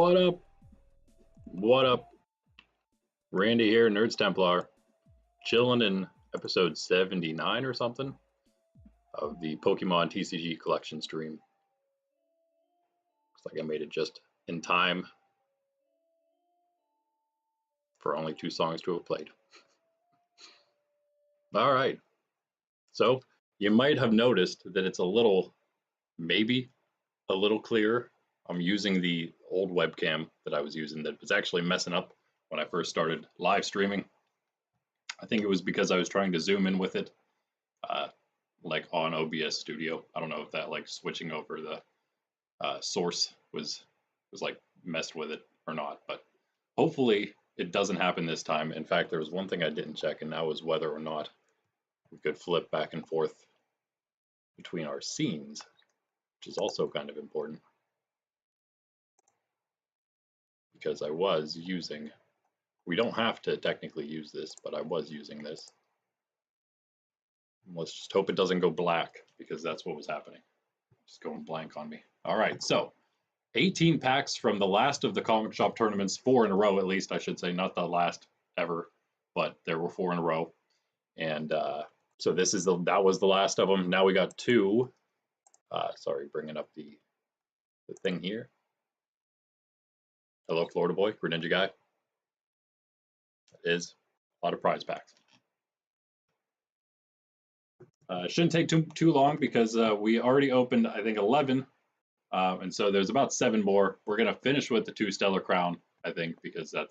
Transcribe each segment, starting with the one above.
What up? What up? Randy here, Nerds Templar, chilling in episode 79 or something of the Pokemon TCG collection stream. Looks like I made it just in time for only 2 songs to have played. All right. So you might have noticed that it's maybe a little clearer. I'm using the old webcam that I was using that was actually messing up when I first started live streaming. I think it was because I was trying to zoom in with it, like on OBS Studio. I don't know if that like switching over the source was like messed with it or not, but hopefully it doesn't happen this time. In fact, there was one thing I didn't check, and that was whether or not we could flip back and forth between our scenes, which is also kind of important. Because I was using, we don't have to technically use this, but I was using this. Let's just hope it doesn't go black, because that's what was happening. Just going blank on me. All right, so 18 packs from the last of the comic shop tournaments, 4 in a row at least, I should say, not the last ever, but there were 4 in a row. And so that was the last of them. Now we got 2. Sorry, bringing up the thing here. Hello, Florida boy, Greninja guy. That is a lot of prize packs. Shouldn't take too long because we already opened, I think, 11. And so there's about 7 more. We're going to finish with the 2 Stellar Crown, I think, because that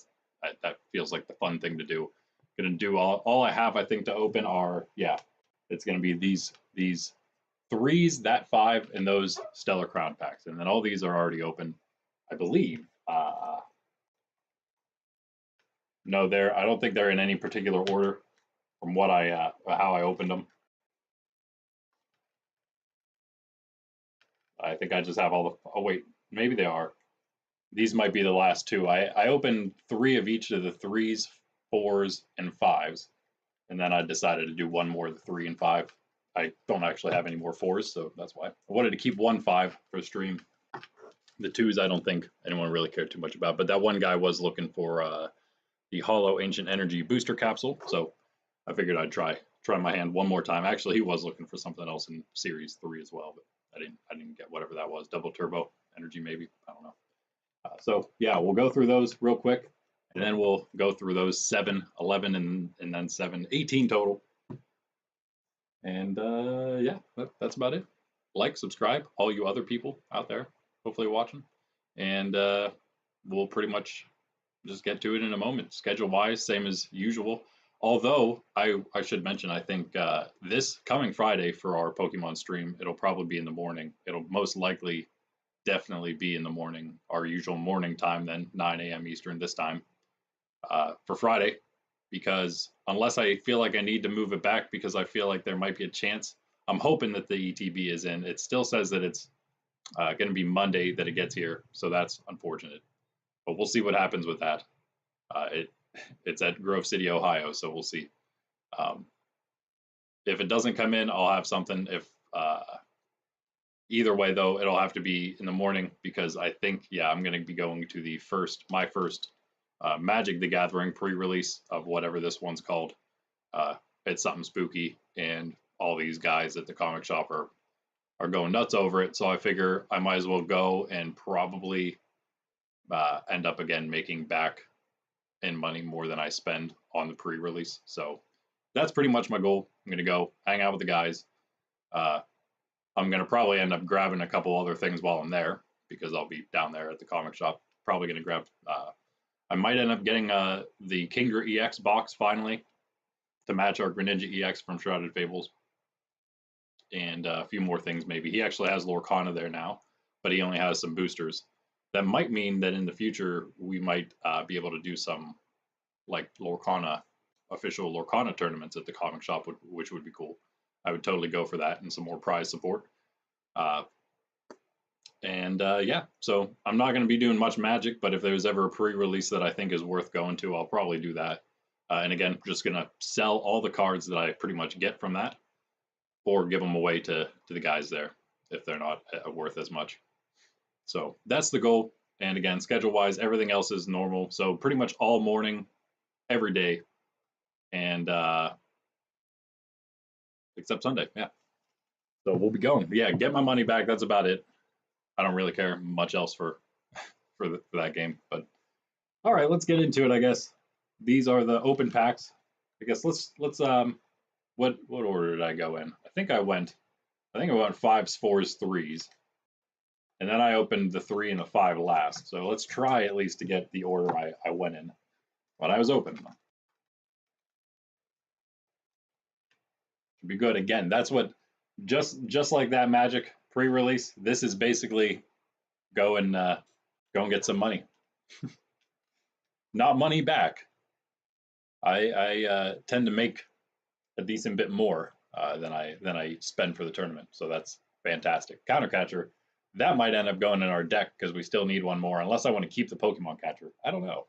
feels like the fun thing to do. Going to do all I have, I think, to open are, yeah, it's going to be these 3s, that 5, and those Stellar Crown packs. And then all these are already open, I believe. No, I don't think they're in any particular order from what how I opened them. I think I just have all the, oh wait, maybe they are. These might be the last 2. I opened 3 of each of the 3s, 4s, and 5s. And then I decided to do 1 more of the 3 and 5. I don't actually have any more 4s, so that's why. I wanted to keep 1 5 for stream. The 2s I don't think anyone really cared too much about, but that one guy was looking for the Hollow Ancient Energy booster capsule, so I figured I'd try my hand one more time. Actually, he was looking for something else in Series 3 as well, but I didn't get whatever that was. Double Turbo Energy, maybe. I don't know. So yeah, we'll go through those real quick, and then we'll go through those 7, 11, and then 7, 18 total. And yeah, that's about it. Like, subscribe, all you other people out there, hopefully watching, and we'll pretty much just get to it in a moment. Schedule-wise, same as usual. Although, I should mention, I think this coming Friday for our Pokemon stream, it'll probably be in the morning. It'll most likely definitely be in the morning, our usual morning time then, 9 a.m. Eastern this time, for Friday. Because unless I feel like I need to move it back because I feel like there might be a chance, I'm hoping that the ETB is in. It still says that it's going to be Monday that it gets here, so that's unfortunate. But we'll see what happens with that. It's at Grove City, Ohio, so we'll see. If it doesn't come in, I'll have something. If either way, though, it'll have to be in the morning because I think, yeah, I'm going to be going to my first Magic the Gathering pre-release of whatever this one's called. It's something spooky, and all these guys at the comic shop are going nuts over it. So I figure I might as well go and probably end up again making back in money more than I spend on the pre-release. So that's pretty much my goal. I'm going to go hang out with the guys. I'm going to probably end up grabbing a couple other things while I'm there because I'll be down there at the comic shop. Probably going to grab, I might end up getting the Kingler EX box finally to match our Greninja EX from Shrouded Fables. And a few more things maybe. He actually has Lorcana there now, but he only has some boosters. That might mean that in the future we might be able to do some like official Lorcana tournaments at the comic shop, which would be cool. I would totally go for that and some more prize support. Yeah, so I'm not going to be doing much Magic, but if there's ever a pre-release that I think is worth going to, I'll probably do that. And again, just going to sell all the cards that I pretty much get from that, or give them away to the guys there if they're not worth as much. So that's the goal, And again, schedule-wise, everything else is normal. So pretty much all morning, every day, and except Sunday. Yeah. So we'll be going. Yeah, get my money back. That's about it. I don't really care much else for for that game. But all right, let's get into it. I guess these are the open packs. I guess let's what order did I go in? I think I went fives, fours, threes, and then I opened the 3 and the 5 last. So let's try at least to get the order I went in when I was open. Should be good. Again, that's what just like that Magic pre-release. This is basically go and get some money. Not money back. I tend to make a decent bit more than I spend for the tournament, so that's fantastic. Countercatcher, that might end up going in our deck because we still need one more, unless I want to keep the Pokemon catcher. I don't know.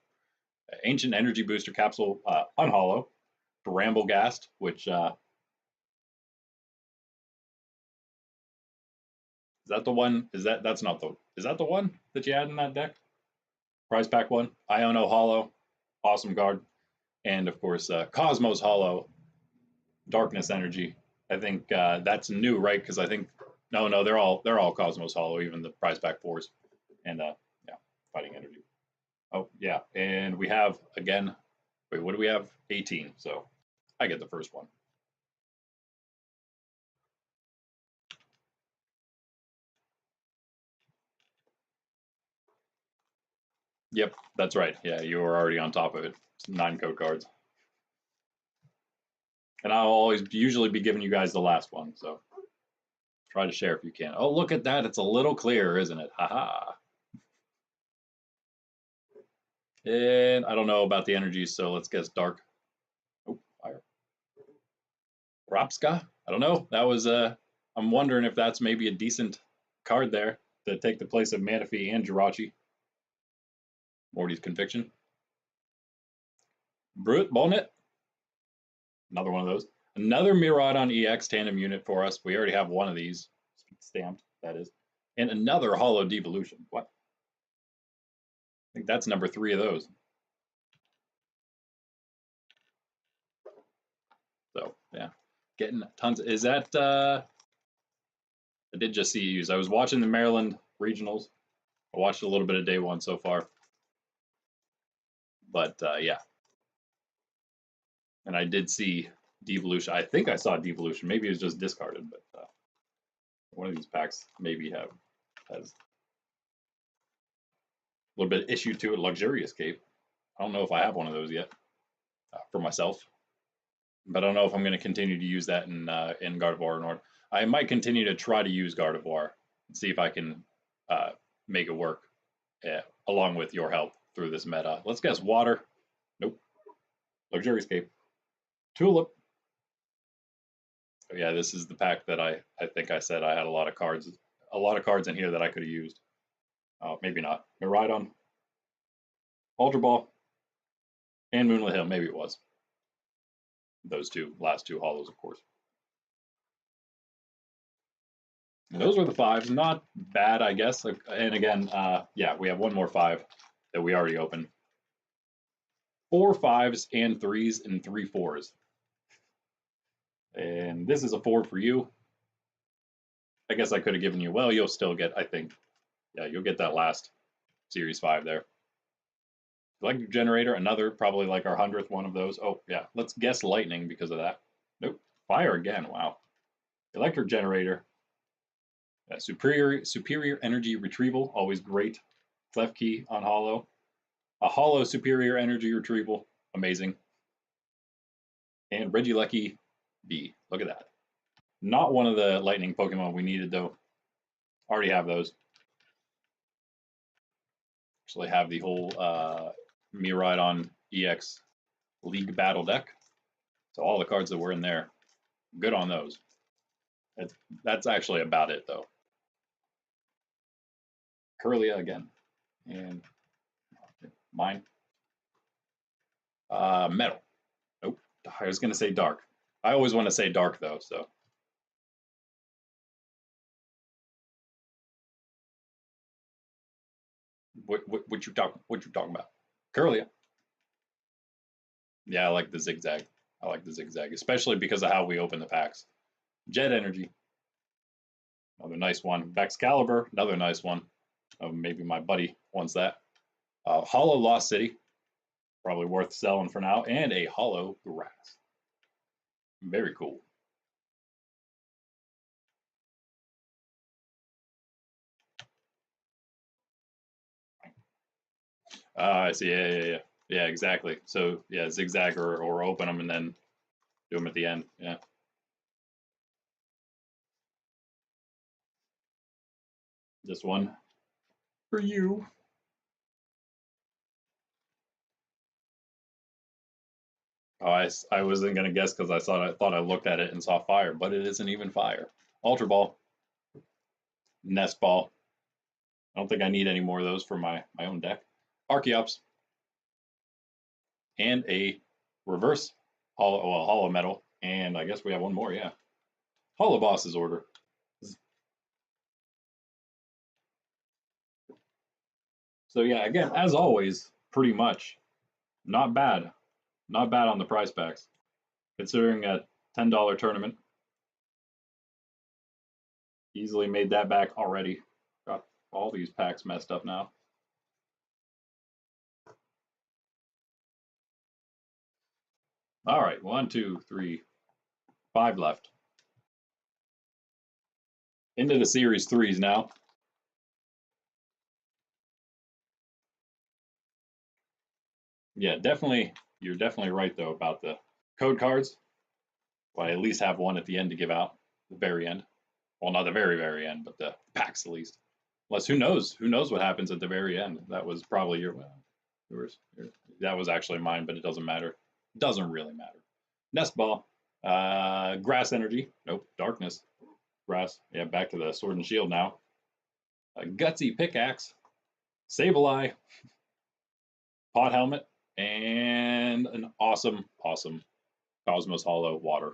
Ancient Energy Booster Capsule, unhollow. Bramblegast, which is that the one? Is that the one that you had in that deck? Prize pack 1. Iono Hollow, awesome card, and of course Cosmos Hollow, Darkness Energy. I think that's new, right? Because I think no, they're all Cosmos Hollow, even the prize pack 4s, and yeah, Fighting Energy. Oh yeah, and we have again. Wait, what do we have? 18. So I get the first one. Yep, that's right. Yeah, you were already on top of it. It's 9 code cards. And I'll always usually be giving you guys the last one, so try to share if you can. Oh, look at that. It's a little clearer, isn't it? Haha. And I don't know about the energies, so let's guess dark. Oh, fire. Rapska? I don't know. That was I'm wondering if that's maybe a decent card there to take the place of Manaphy and Jirachi. Morty's Conviction. Brute Bonnet. Another one of those. Another Miraidon EX tandem unit for us. We already have one of these. Stamped, that is. And another Hollow Devolution. What? I think that's number 3 of those. So, yeah. Getting tons. Is that... I did just see you use. I was watching the Maryland regionals. I watched a little bit of day 1 so far. But, yeah. And I did see Devolution. I think I saw Devolution. Maybe it was just discarded, but one of these packs maybe has a little bit of issue to it. Luxurious Cape. I don't know if I have one of those yet for myself, but I don't know if I'm going to continue to use that in Gardevoir Nord. I might continue to try to use Gardevoir and see if I can make it work along with your help through this meta. Let's guess water. Nope. Luxurious Cape. Tulip. Oh, yeah, this is the pack that I think I said I had a lot of cards in here that I could have used. Maybe not. Miraidon, Ultra Ball, and Moonlit Hill. Maybe it was. Those last two hollows, of course. And those were the 5s. Not bad, I guess. And again, yeah, we have one more 5 that we already opened. 4 5s and 3s and 3 4s. And this is a 4 for you. I guess I could have given you, well, you'll still get, I think, yeah, you'll get that last Series 5 there. Electric Generator, another, probably like our 100th one of those. Oh, yeah, let's guess Lightning because of that. Nope, Fire again, wow. Electric Generator. Superior Energy Retrieval, always great. Clef Key on Hollow. A Hollow Superior Energy Retrieval, amazing. And Regieleki B, look at that. Not one of the Lightning Pokemon we needed, though. Already have those. Actually have the whole Miraidon EX League Battle deck. So all the cards that were in there, good on those. That's actually about it, though. Curlia again. And mine. Metal. Nope. I was going to say dark. I always want to say dark, though, so. What you talking about? Curly. Yeah, I like the zigzag. I like the zigzag, especially because of how we open the packs. Jet Energy, another nice one. Excalibur, another nice one. Maybe my buddy wants that. Hollow Lost City, probably worth selling for now, and a Hollow Grass. Very cool. I see. Yeah, exactly. So yeah, zigzag or open them and then do them at the end. Yeah. This one for you. Oh, I wasn't gonna guess because I thought I looked at it and saw fire, but it isn't even fire. Ultra Ball, Nest Ball. I don't think I need any more of those for my own deck. Archeops, and a reverse hollow metal, and I guess we have one more. Yeah, Hollow Boss's order. So yeah, again, as always, pretty much not bad, not bad on the price packs, considering a $10 tournament. Easily made that back already. Got all these packs messed up now. All right, 1, 2, 3, 5 left. Into the series threes now. Yeah, definitely. You're definitely right though about the code cards. Well, I at least have one at the end to give out. The very end. Well, not the very end, but the packs at least. Unless who knows? Who knows what happens at the very end? That was probably yours. That was actually mine, but it doesn't matter. It doesn't really matter. Nest Ball. Grass Energy. Nope. Darkness. Grass. Yeah, back to the Sword and Shield now. A Gutsy Pickaxe. Sableye. Pot Helmet. And an awesome Cosmos Hollow Water.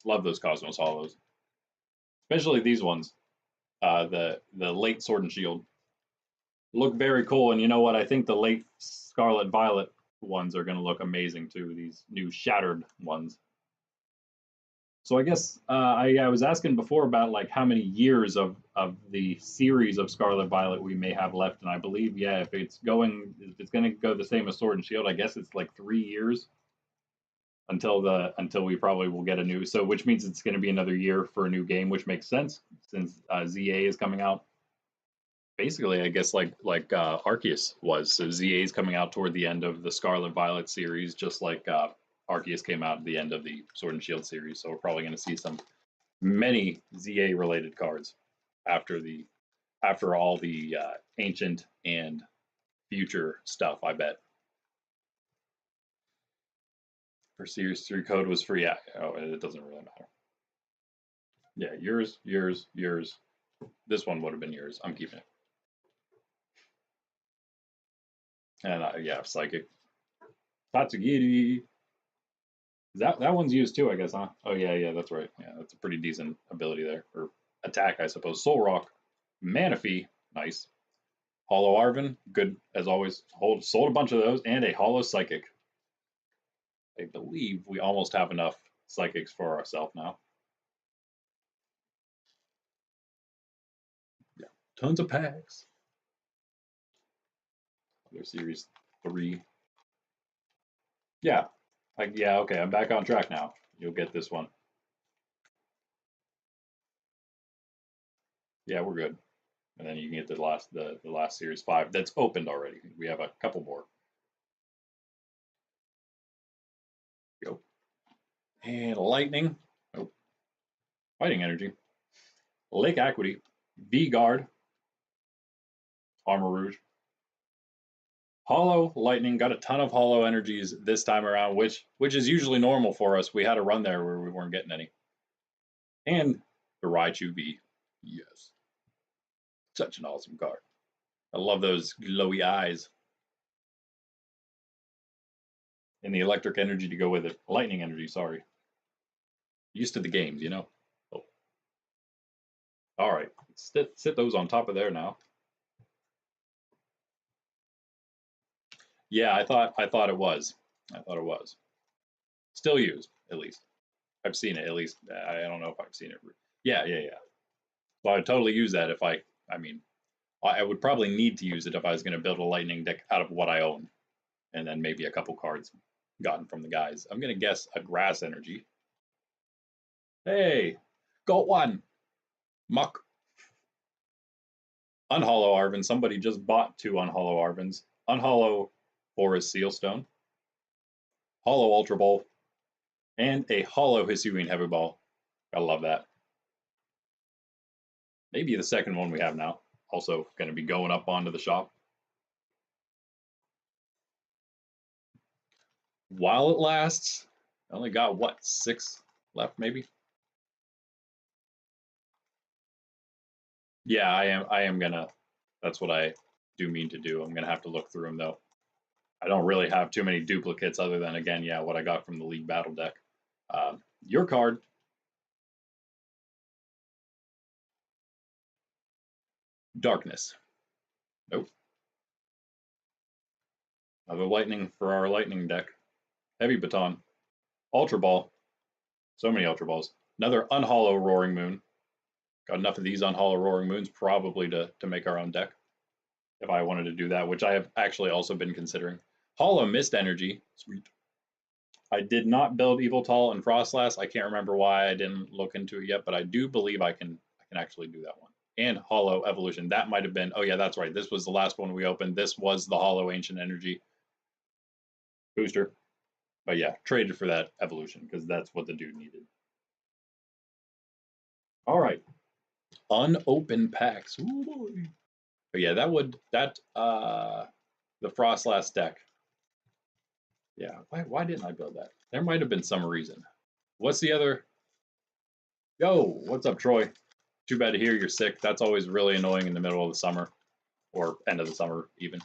Love those Cosmos Hollows. Especially these ones. The late Sword and Shield. Look very cool, and you know what? I think the late Scarlet Violet ones are going to look amazing too. These new shattered ones. So I guess I was asking before about like how many years of the series of Scarlet Violet we may have left, and I believe if it's going to go the same as Sword and Shield, I guess it's like 3 years until we probably will get a new. So which means it's going to be another year for a new game, which makes sense since ZA is coming out. Basically, I guess like Arceus was. So ZA is coming out toward the end of the Scarlet Violet series, just like Arceus came out at the end of the Sword and Shield series. So we're probably going to see many ZA related cards after all the ancient and future stuff. I bet. For Series 3 code was free. Yeah. Oh, it doesn't really matter. Yeah, yours. This one would have been yours. I'm keeping it. And yeah, Psychic. Tatsugiri. That one's used too, I guess, huh? Oh yeah, that's right. Yeah, that's a pretty decent ability there. Or attack, I suppose. Soul Rock. Manaphy. Nice. Hollow Arvin. Good as always. Sold a bunch of those. And a Hollow Psychic. I believe we almost have enough Psychics for ourselves now. Yeah. Tons of packs. Other Series 3. Yeah. Yeah, okay, I'm back on track now. You'll get this one. Yeah, we're good. And then you can get the last Series 5 that's opened already. We have a couple more. Go. And Lightning. Oh. Fighting Energy. Lake Equity. V-Guard. Armor Rouge. Hollow Lightning. Got a ton of Hollow Energies this time around, which is usually normal for us. We had a run there where we weren't getting any. And the Raichu V. Yes. Such an awesome card. I love those glowy eyes. And the electric energy to go with it. Lightning energy, sorry. Used to the games, you know. Oh. All right. sit those on top of there now. Yeah, I thought it was. I thought it was. Still used, at least. I've seen it, at least. I don't know if I've seen it. Yeah. So I would totally use that if I mean, I would probably need to use it if I was going to build a lightning deck out of what I own. And then maybe a couple cards gotten from the guys. I'm going to guess a grass energy. Hey, got one. Muck. Unhollow Arvin. Somebody just bought 2 Unhollow Arvins. Unhollow Forest Sealstone. Hollow Ultra Ball. And a Hollow Hisuian Heavy Ball. I love that. Maybe the second one we have now. Also going to be going up onto the shop. While it lasts, I only got, what, 6 left maybe? Yeah, I am gonna, that's what I do mean to do. I'm gonna have to look through them though. I don't really have too many duplicates other than, again, yeah, what I got from the League Battle deck. Your card. Darkness. Nope. Another lightning for our lightning deck. Heavy Baton. Ultra Ball. So many Ultra Balls. Another Unhollow Roaring Moon. Got enough of these Unhollow Roaring Moons probably to make our own deck. If I wanted to do that, which I have actually also been considering. Hollow Mist Energy. Sweet. I did not build Eviltal and Frostlass. I can't remember why I didn't look into it yet, but I do believe I can actually do that one. And Hollow Evolution. That might have been, oh yeah, that's right. This was the last one we opened. This was the Hollow Ancient Energy booster. But yeah, traded for that evolution because that's what the dude needed. All right. Unopened packs. Ooh, boy. But yeah, the Frostlass deck. Yeah, why didn't I build that? There might have been some reason. What's the other? Yo, what's up, Troy? Too bad to hear you're sick. That's always really annoying in the middle of the summer, or end of the summer even.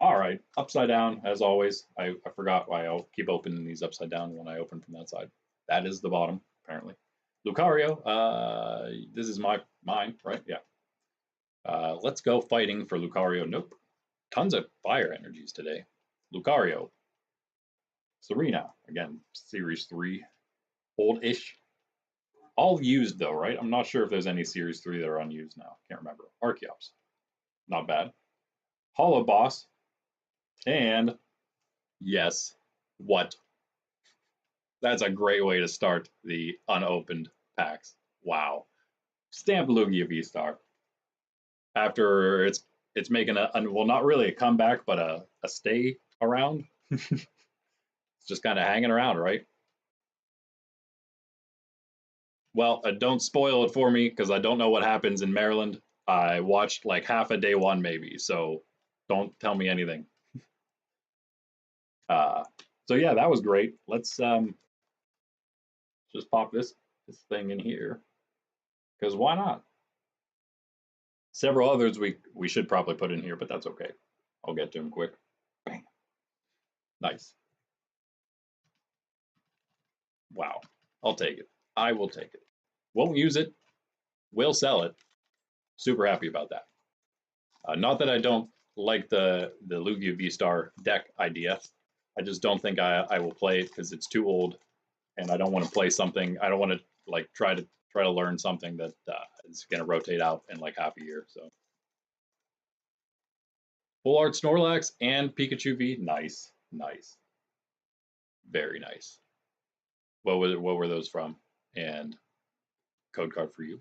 All right, upside down as always. I forgot why I'll keep opening these upside down when I open from that side. That is the bottom, apparently. Lucario, this is mine, right? Yeah. Let's go fighting for Lucario. Nope. Tons of fire energies today. Lucario. Serena, again, Series 3. Old-ish. All used, though, right? I'm not sure if there's any Series 3 that are unused now. Can't remember. Archeops. Not bad. Hollow Boss. And, yes, what? That's a great way to start the unopened packs. Wow. Stamped Lugia V-Star. After it's making well, not really a comeback, but a stay around. It's just kind of hanging around, right? Well, don't spoil it for me because I don't know what happens in Maryland. I watched like half a day one maybe, so don't tell me anything. So yeah, that was great. Let's just pop this thing in here because why not? Several others we should probably put in here, but that's okay. I'll get to them quick. Bang. Nice. Wow. I'll take it. I will take it. Won't use it. Will sell it. Super happy about that. Not that I don't like the Lugia V-Star deck idea. I just don't think I will play it because it's too old, and I don't want to play something. I don't want to like try to learn something that is going to rotate out in like half a year. So full art Snorlax and Pikachu V, nice, nice, very nice. What were those from? And code card for you.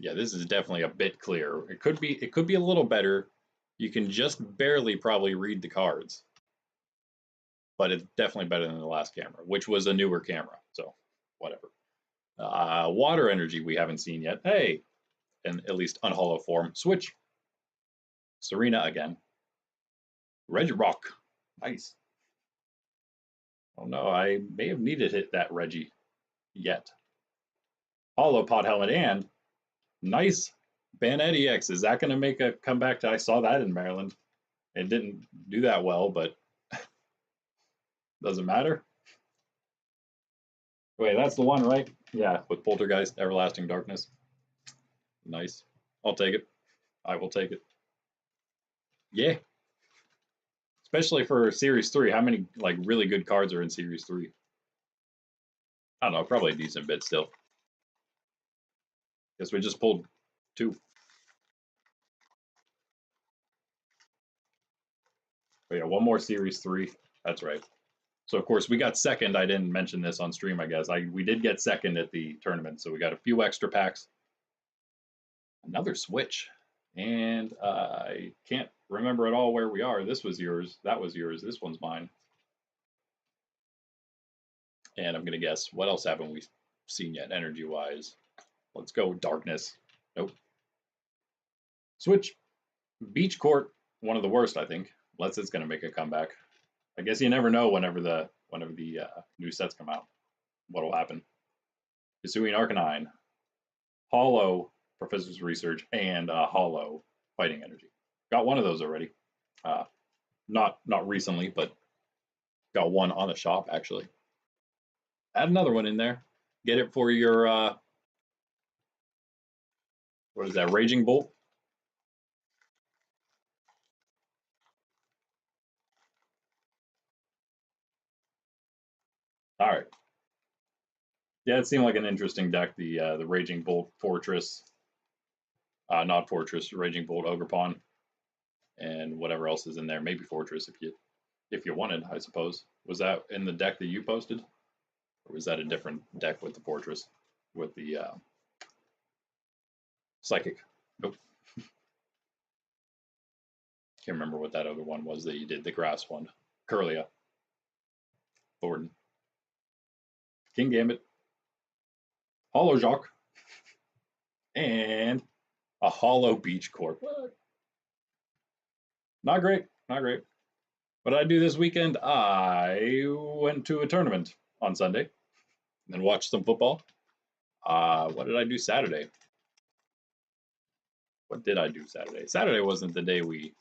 Yeah, this is definitely a bit clearer. It could be a little better. You can just barely probably read the cards, but it's definitely better than the last camera, which was a newer camera. So whatever. Water energy we haven't seen yet. Hey, in at least unhollow form. Switch. Serena again. Regirock. Nice. Oh no, I may have needed hit that Reggie yet. Hollow Pot Helmet and nice Banetti X. Is that going to make a comeback? I saw that in Maryland. It didn't do that well, but doesn't matter. Wait, that's the one, right? Yeah, with Poltergeist, Everlasting Darkness. Nice. I'll take it. I will take it. Yeah. Especially for Series 3. How many like really good cards are in Series 3? I don't know, probably a decent bit still. Guess we just pulled 2. But yeah, one more Series 3. That's right. So of course we got second. I didn't mention this on stream, I guess. We did get second at the tournament, so we got a few extra packs. Another Switch. And I can't remember at all where we are. This was yours. That was yours. This one's mine. And I'm going to guess, what else haven't we seen yet energy-wise? Let's go Darkness. Nope. Switch. Beach Court. One of the worst, I think. Unless it's going to make a comeback. I guess you never know whenever the new sets come out. What'll happen. Pursuing Arcanine. Hollow Professor's Research, and Hollow Fighting Energy. Got one of those already. Not recently, but got one on the shop actually. Add another one in there. Get it for your what is that? Raging Bolt. All right. Yeah, it seemed like an interesting deck. The Raging Bolt Fortress, not Fortress, Raging Bolt Ogerpon, and whatever else is in there. Maybe Fortress if you wanted, I suppose. Was that in the deck that you posted? Or was that a different deck with the Fortress? With the Psychic? Nope. Can't remember what that other one was that you did, the grass one. Curlia. Thornton. King Gambit. Hollow Jacques. And a Hollow Beach Corp. Not great. Not great. What did I do this weekend? I went to a tournament on Sunday and watched some football. What did I do Saturday? What did I do Saturday? Saturday wasn't the day we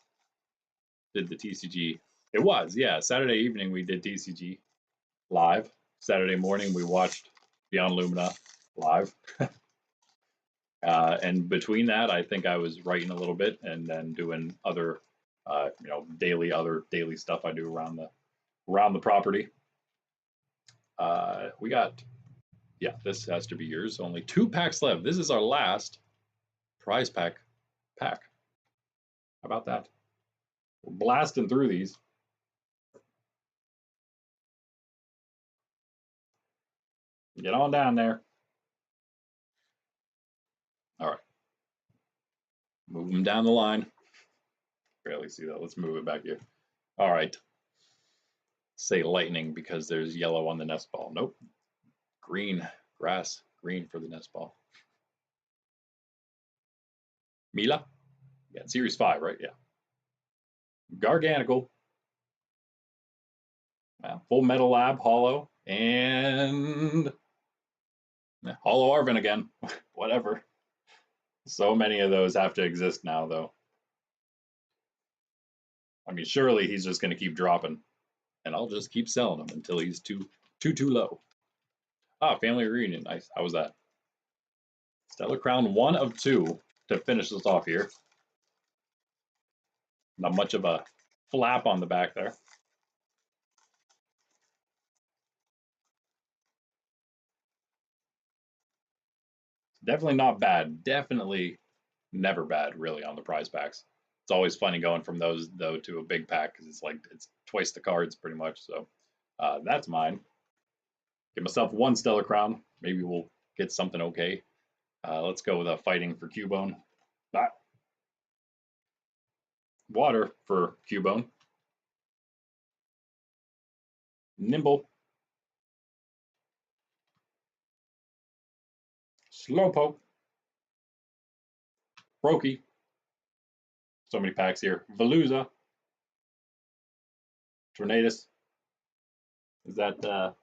did the TCG. It was, yeah. Saturday evening we did TCG live. Saturday morning we watched Beyond Lumina live. And between that, I think I was writing a little bit and then doing other, daily stuff I do around the property. We got, yeah, this has to be yours. Only 2 packs left. This is our last prize pack. How about that? We're blasting through these. Get on down there. All right. Move them down the line. Barely see that. Let's move it back here. All right. Say lightning because there's yellow on the nest ball. Nope. Green. Grass. Green for the nest ball. Mila? Yeah, Series 5, right? Yeah. Gargantical. Full Metal Lab, Hollow, and Hollow Arvin again. Whatever. So many of those have to exist now, though. I mean, surely he's just going to keep dropping, and I'll just keep selling them until he's too low. Ah, Family Reunion. Nice. How was that? Stellar Crown, 1 of 2 to finish us off here. Not much of a flap on the back there. Definitely not bad. Definitely never bad, really, on the prize packs. It's always funny going from those, though, to a big pack because it's twice the cards pretty much. So that's mine. Give myself 1 Stellar Crown. Maybe we'll get something okay. Let's go with a Fighting for Cubone. Water for Cubone. Nimble. Slowpoke. Brokey. So many packs here. Veluza. Tourneys. Is that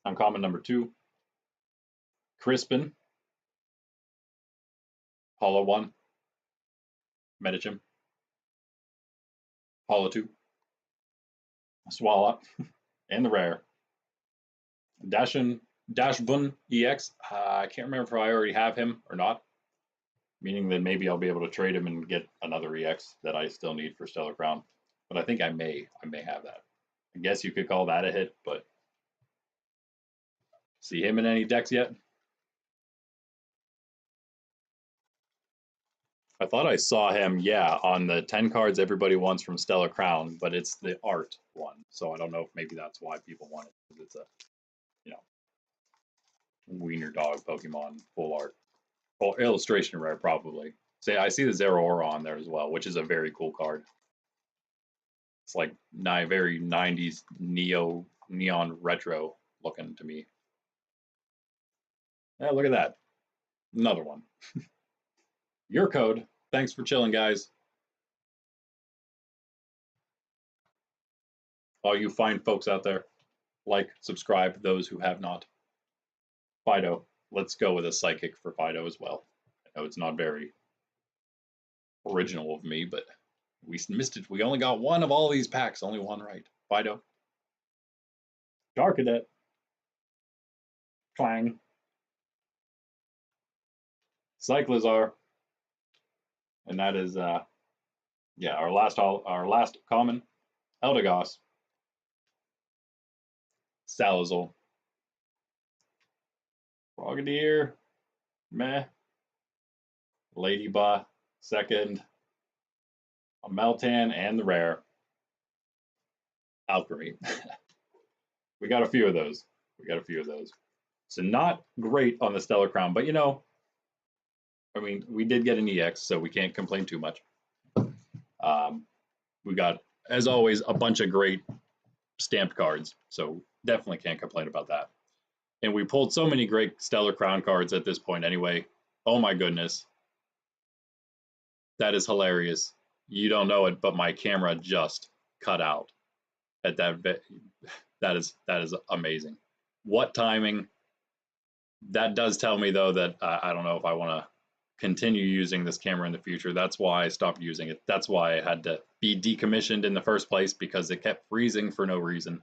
uncommon number 2? Crispin. Hollow 1. Medicham. Hollow 2. Swallow. And the rare. Dashin Dashbun EX. I can't remember if I already have him or not, meaning that maybe I'll be able to trade him and get another EX that I still need for Stellar Crown. But I think I may have that. I guess you could call that a hit, but see him in any decks yet? I thought I saw him, yeah, on the 10 cards everybody wants from Stellar Crown, but it's the art one. So I don't know if maybe that's why people want it, because it's a, you know, wiener dog Pokemon full art. Or illustration rare, probably. Say, I see the Zeraora on there as well, which is a very cool card. It's like very 90s neon retro looking to me. Yeah, look at that. Another one. Your code. Thanks for chilling, guys. All you fine folks out there, like, subscribe, those who have not. Fido. Let's go with a psychic for Fido as well. I know it's not very original of me, but we missed it. We only got one of all these packs, only one right. Fido. Darkadet. Clang. Cyclizar. And that is yeah, our last common. Eldegoss. Salazzle. Frogadier. Meh. Ladybug. Second. A Meltan and the rare. Alchemy. We got a few of those. So not great on the Stellar Crown, but you know, I mean, we did get an EX, so we can't complain too much. We got, as always, a bunch of great stamped cards, so definitely can't complain about that. And we pulled so many great Stellar Crown cards at this point anyway. Oh my goodness. That is hilarious. You don't know it, but my camera just cut out at that bit. That is amazing. What timing. That does tell me though that I don't know if I want to continue using this camera in the future. That's why I stopped using it. That's why I had to be decommissioned in the first place, because it kept freezing for no reason.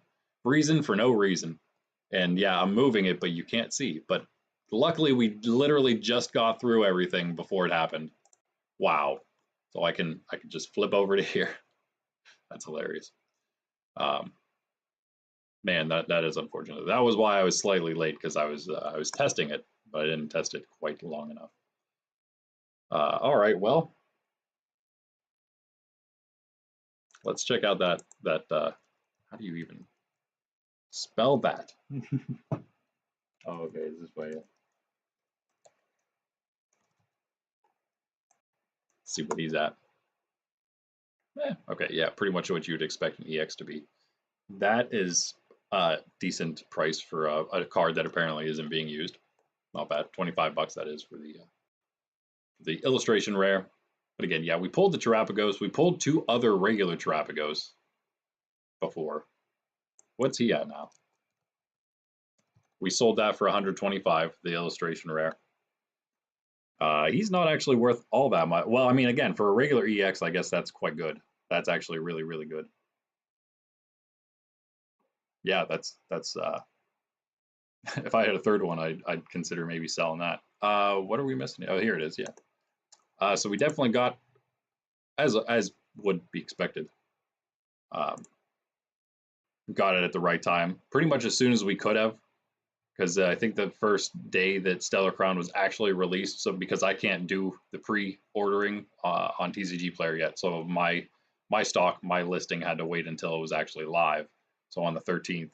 And yeah, I'm moving it, but you can't see. But luckily we literally just got through everything before it happened. Wow. So I can just flip over to here. That's hilarious. Man, that is unfortunate. That was why I was slightly late, because I was testing it, but I didn't test it quite long enough. All right, well, let's check out that how do you even spell that? Oh, okay, this is way. See what he's at. Okay, yeah, pretty much what you'd expect an EX to be. That is a decent price for a card that apparently isn't being used. Not bad. 25 bucks that is for the illustration rare. But again, yeah, we pulled the Terapagos. We pulled two other regular Terapagos before. What's he at now? We sold that for 125, the illustration rare. He's not actually worth all that much. Well, I mean, again, for a regular EX, I guess that's quite good. That's actually really, really good. Yeah, that's if I had a third one, I'd consider maybe selling that. What are we missing? Oh, here it is. Yeah. So we definitely got, as would be expected, got it at the right time, pretty much as soon as we could have, because I think the first day that Stellar Crown was actually released. So because I can't do the pre-ordering on TCG Player yet, so my stock, my listing had to wait until it was actually live. So on the 13th,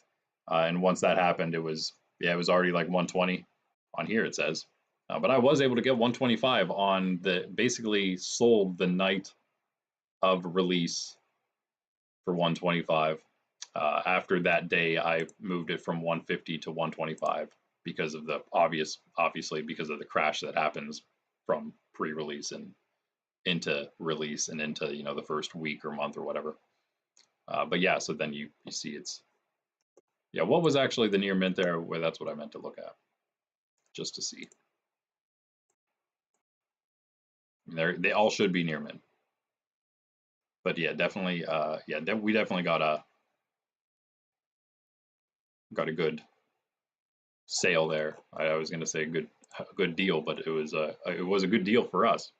and once that happened, it was already like 120 on here, it says. But I was able to get 125 on the, basically sold the night of release for 125. After that day, I moved it from 150 to 125 because of the obviously because of the crash that happens from pre-release and into release and into, you know, the first week or month or whatever. But yeah, so then you see it's, yeah, what was actually the near mint there? Well, that's what I meant to look at, just to see. They all should be near mint. But yeah, definitely, we definitely got a good sale there. I was going to say a good deal, but it was a good deal for us.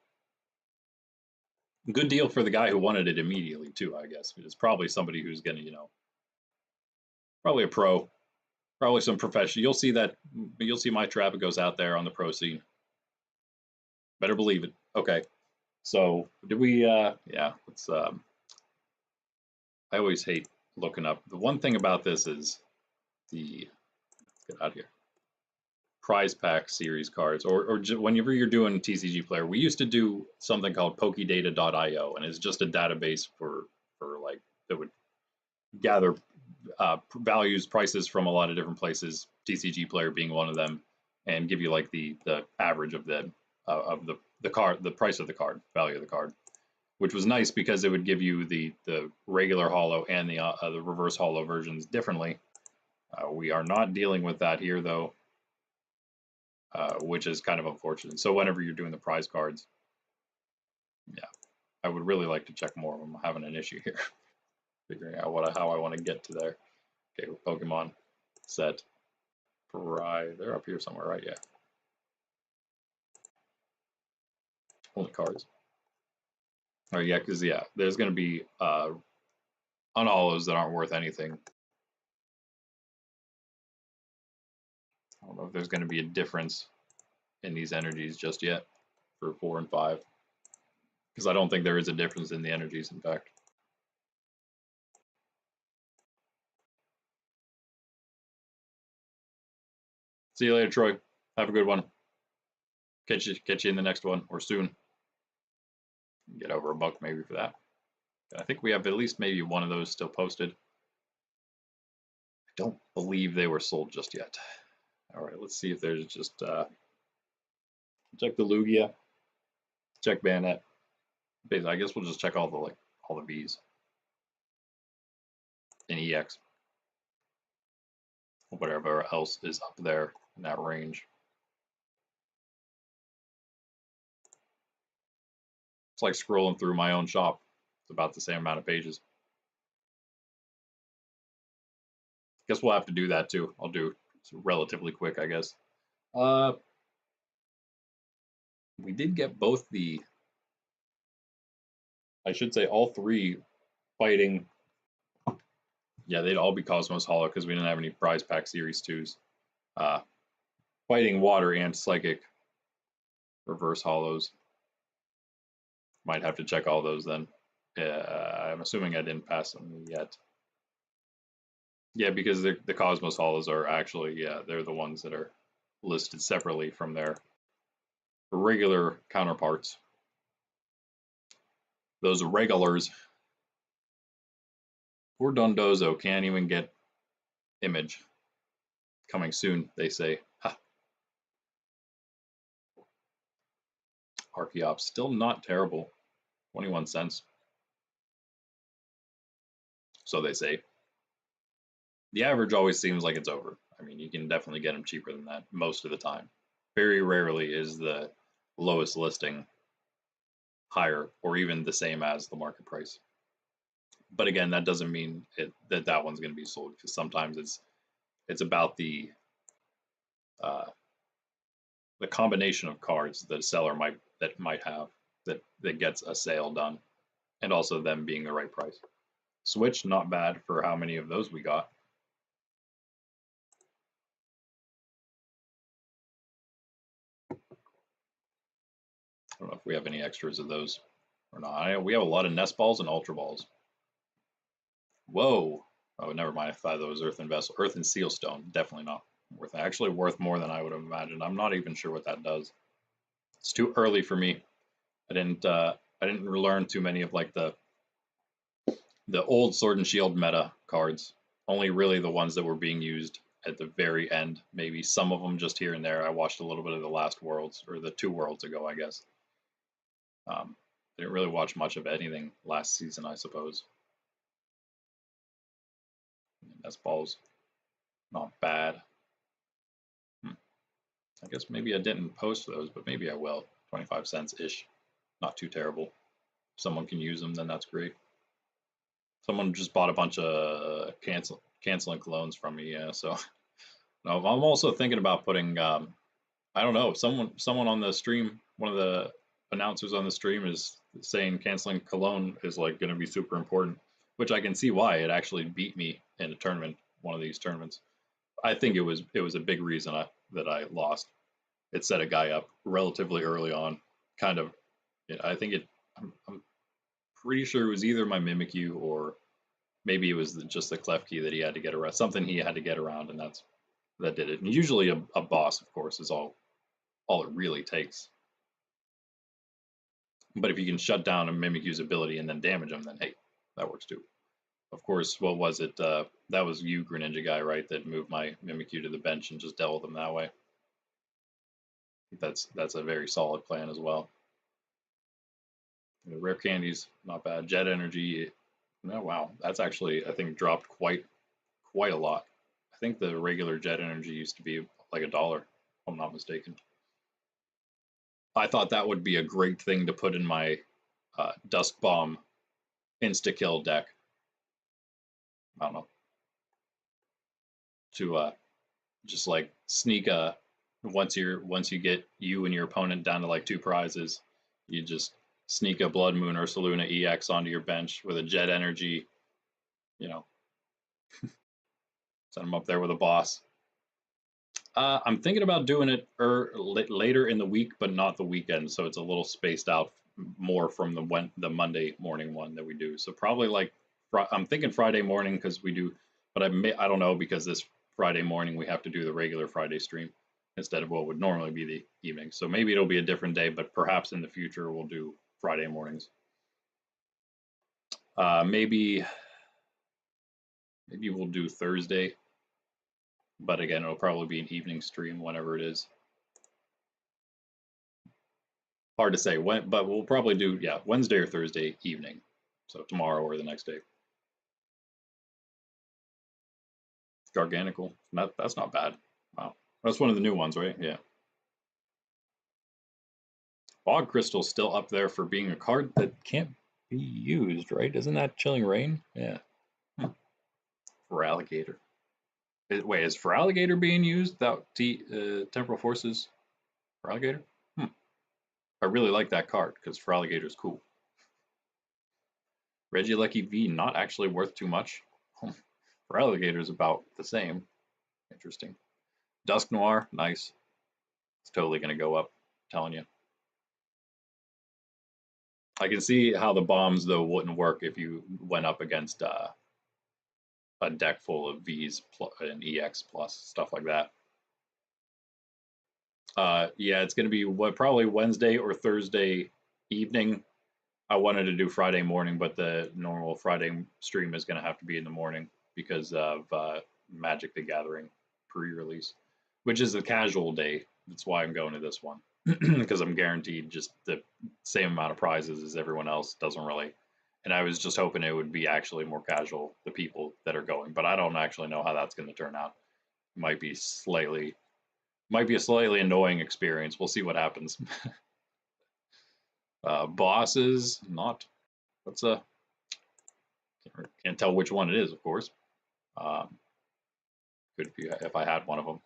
Good deal for the guy who wanted it immediately too, I guess. It's probably somebody who's going to, probably a pro, probably some professional. You'll see my trap. It goes out there on the pro scene. Better believe it. Okay. So did we, yeah, let's, I always hate looking up. The one thing about this is the, get out of here, prize pack series cards, or whenever you're doing TCG player, we used to do something called pokedata.io, and it's just a database for like, that would gather values, prices from a lot of different places, TCG player being one of them, and give you like the average of the card, the price of the card, value of the card, which was nice because it would give you the regular holo and the reverse holo versions differently. We are not dealing with that here though, which is kind of unfortunate. So whenever you're doing the prize cards, yeah, I would really like to check more. I'm having an issue here figuring out how I want to get to there. Okay, Pokemon set prize. They're up here somewhere, right? Yeah. Only cards. Oh yeah, because yeah, there's gonna be unholos that aren't worth anything. I don't know if there's gonna be a difference in these energies just yet for 4 and 5, because I don't think there is a difference in the energies. In fact. See you later, Troy. Have a good one. Catch you in the next one, or soon. Get over $1 maybe for that. I think we have at least maybe one of those still posted. I don't believe they were sold just yet. All right, let's see if there's just check the Lugia, check Bayonet. Basically, I guess we'll just check all the V's and EX, whatever else is up there in that range. It's like scrolling through my own shop. It's about the same amount of pages. Guess we'll have to do that too. I'll do it relatively quick, I guess. We did get both I should say all 3 fighting. Yeah, they'd all be Cosmos Holo because we didn't have any prize pack series 2s. Fighting water and psychic reverse holos. Might have to check all those then. I'm assuming I didn't pass them yet. Yeah, because the Cosmos holos are actually, yeah, they're the ones that are listed separately from their regular counterparts. Those regulars. Poor Dondozo can't even get image. Coming soon, they say. Ha. Archeops, still not terrible. 21 cents. So they say. The average always seems like it's over. I mean, you can definitely get them cheaper than that most of the time. Very rarely is the lowest listing higher or even the same as the market price. But again, that doesn't mean that one's going to be sold, because sometimes it's about the combination of cards that a seller might have that gets a sale done, and also them being the right price. Switch, not bad for how many of those we got. I don't know if we have any extras of those or not. We have a lot of nest balls and ultra balls. Whoa. Oh, never mind. I thought that was Earth and Vessel. Earth and Seal Stone. Definitely not worth it. Actually worth more than I would have imagined. I'm not even sure what that does. It's too early for me. I didn't learn too many of like the old Sword and Shield meta cards. Only really the ones that were being used at the very end. Maybe some of them just here and there. I watched a little bit of the last Worlds, or the 2 Worlds ago, I guess. Didn't really watch much of anything last season, I suppose. Nest balls, not bad. I guess maybe I didn't post those, but maybe I will. 25 cents-ish. Not too terrible. If someone can use them, then that's great. Someone just bought a bunch of canceling clones from me, yeah, so No, I'm also thinking about putting. I don't know. Someone on the stream, one of the announcers on the stream, is saying canceling Cologne is like going to be super important, which I can see why. It actually beat me in a tournament, one of these tournaments. I think it was a big reason that I lost. It set a guy up relatively early on. Kind of, I think it. I'm pretty sure it was either my Mimikyu or maybe it was just the Klefki that he had to get around. Something he had to get around, and that did it. And usually a boss, of course, is all it really takes. But if you can shut down a Mimikyu's ability and then damage him, then hey, that works too. Of course, what was it? That was you, Greninja guy, right? That moved my Mimikyu to the bench and just dealt with him that way. That's a very solid plan as well. The rare candies, not bad. Jet energy, no, wow, that's actually I think dropped quite a lot. I think the regular jet energy used to be like $1, if I'm not mistaken. I thought that would be a great thing to put in my Dusk Bomb insta kill deck. I don't know, to just like sneak a once you get you and your opponent down to like 2 prizes, you just sneak a Blood Moon or Saluna EX onto your bench with a jet energy, you know, send them up there with a boss. I'm thinking about doing it later in the week, but not the weekend, so it's a little spaced out more from the Monday morning one that we do. So probably like I'm thinking Friday morning because we do, but I don't know because this Friday morning we have to do the regular Friday stream instead of what would normally be the evening. So maybe it'll be a different day, but perhaps in the future we'll do Friday mornings. Maybe we'll do Thursday, but again it'll probably be an evening stream whenever it is. Hard to say when, but we'll probably do Wednesday or Thursday evening, so tomorrow or the next day. Garganical, that's not bad. Wow, that's one of the new ones, right? Yeah. Fog Crystal's still up there for being a card that can't be used, right? Isn't that Chilling Reign? Yeah. Feraligatr. Wait, is Feraligatr being used without Temporal Forces? Feraligatr? I really like that card because Feraligatr is cool. Regieleki V not actually worth too much. Feraligatr is about the same. Interesting. Dusk Noir, nice. It's totally going to go up, I'm telling you. I can see how the bombs, though, wouldn't work if you went up against a deck full of Vs and EX plus, stuff like that. Yeah, it's going to be probably Wednesday or Thursday evening. I wanted to do Friday morning, but the normal Friday stream is going to have to be in the morning because of Magic the Gathering pre-release, which is a casual day. That's why I'm going to this one because I'm guaranteed just the same amount of prizes as everyone else. Doesn't really, and I was just hoping it would be actually more casual, the people that are going, but I don't actually know how that's going to turn out. It might be a slightly annoying experience. We'll see what happens. Bosses, not. What's a? Can't tell which one it is, of course. Could be if I had one of them.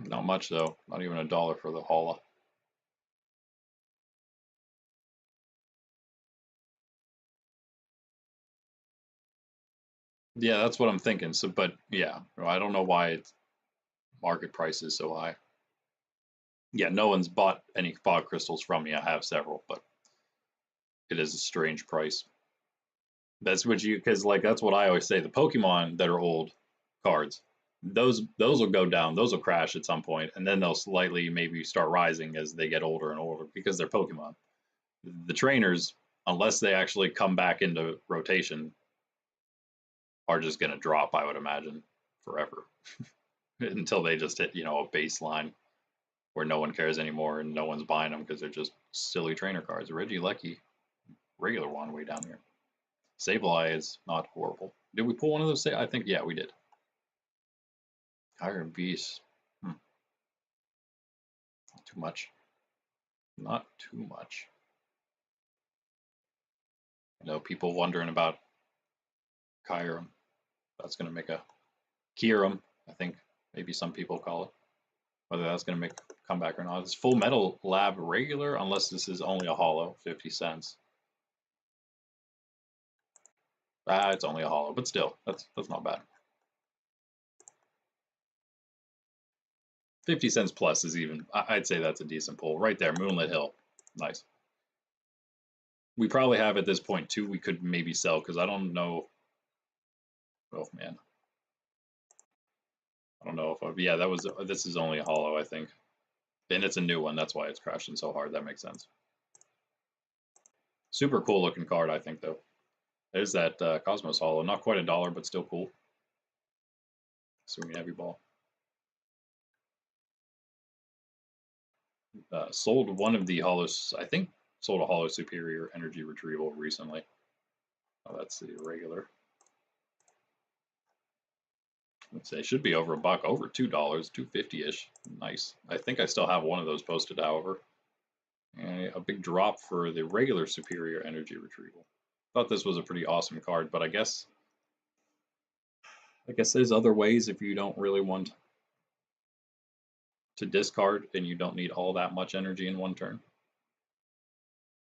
Not much though. Not even $1 for the Hala. Yeah, that's what I'm thinking. So, but yeah, I don't know why its market price is so high. Yeah, no one's bought any fog crystals from me. I have several, but it is a strange price. That's what because like that's what I always say. The Pokemon that are old cards, those will go down. Those will crash at some point, and then they'll slightly maybe start rising as they get older and older because they're Pokemon. The trainers, unless they actually come back into rotation, are just going to drop, I would imagine, forever until they just hit, a baseline where no one cares anymore and no one's buying them because they're just silly trainer cards. Regieleki, regular one way down here. Sableye is not horrible. Did we pull one of those? I think, yeah, we did. Iron Beast. Not too much. Not too much. I know people wondering about Kyurem. That's going to make a Kierum, I think maybe some people call it. Whether that's going to make a comeback or not. It's Full Metal Lab regular, unless this is only a holo, 50 cents. Ah, it's only a holo, but still, that's not bad. 50 cents plus is even, I'd say that's a decent pull. Right there, Moonlit Hill. Nice. We probably have at this point too, we could maybe sell, because I don't know. Oh man. I don't know if yeah, this is only a holo, I think. And it's a new one, that's why it's crashing so hard. That makes sense. Super cool looking card, I think, though. There's that Cosmos holo. Not quite $1, but still cool. Swinging heavy ball. Sold one of the holos, I think sold a holo superior energy retrieval recently. Oh, that's the regular. Let's say it should be over a buck, over $2, $2.50-ish. Nice. I think I still have one of those posted, however. And a big drop for the regular superior energy retrieval. Thought this was a pretty awesome card, but I guess there's other ways if you don't really want to discard and you don't need all that much energy in one turn.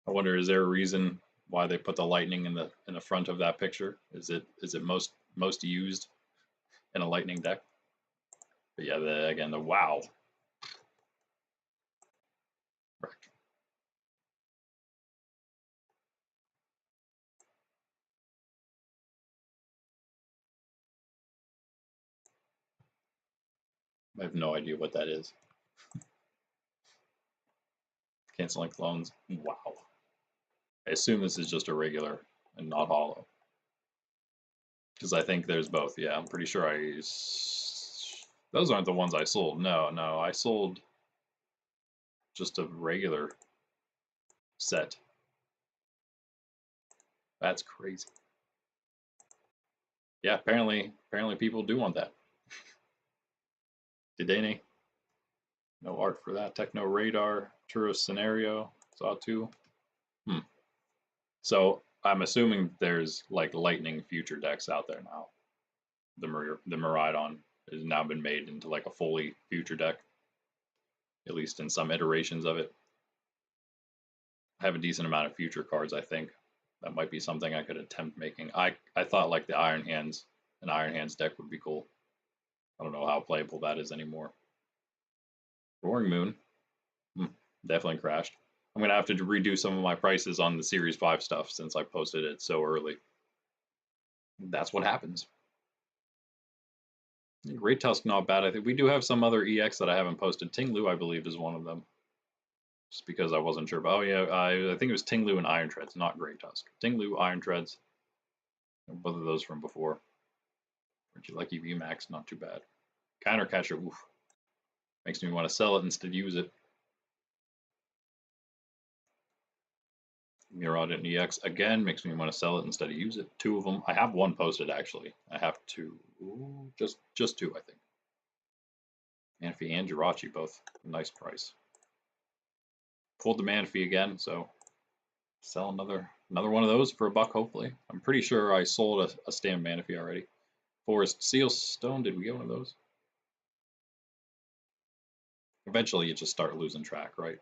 I wonder, is there a reason why they put the lightning in the front of that picture? Is it most used in a lightning deck? But yeah, again the wow. Correct. I have no idea what that is. Canceling clones. Wow. I assume this is just a regular and not holo. Because I think there's both. Yeah, I'm pretty sure those aren't the ones I sold. No, I sold just a regular set. That's crazy. Yeah, apparently people do want that. Didane. No art for that. Techno Radar, Tourist Scenario, saw two. So I'm assuming there's like lightning future decks out there now. The Miraidon has now been made into like a fully future deck, at least in some iterations of it. I have a decent amount of future cards, I think. That might be something I could attempt making. I thought like the an Iron Hands deck would be cool. I don't know how playable that is anymore. Roaring Moon. Definitely crashed. I'm going to have to redo some of my prices on the Series 5 stuff since I posted it so early. That's what happens. Great Tusk, not bad. I think we do have some other EX that I haven't posted. Ting-Lu, I believe, is one of them. Just because I wasn't sure. But, oh, yeah, I think it was Ting-Lu and Iron Treads, not Great Tusk. Ting-Lu, Iron Treads. Both of those from before. Aren't you lucky VMAX? Not too bad. Counter Catcher, oof. Makes me want to sell it instead of use it. Miraidon EX again makes me want to sell it instead of use it. Two of them. I have one posted actually. I have two. Ooh, just two, I think. Manphy and Jirachi both. Nice price. Pulled the Manphy again, so sell another one of those for a buck, hopefully. I'm pretty sure I sold a stand Manphy already. Forest Seal Stone, did we get one of those? Eventually you just start losing track, right?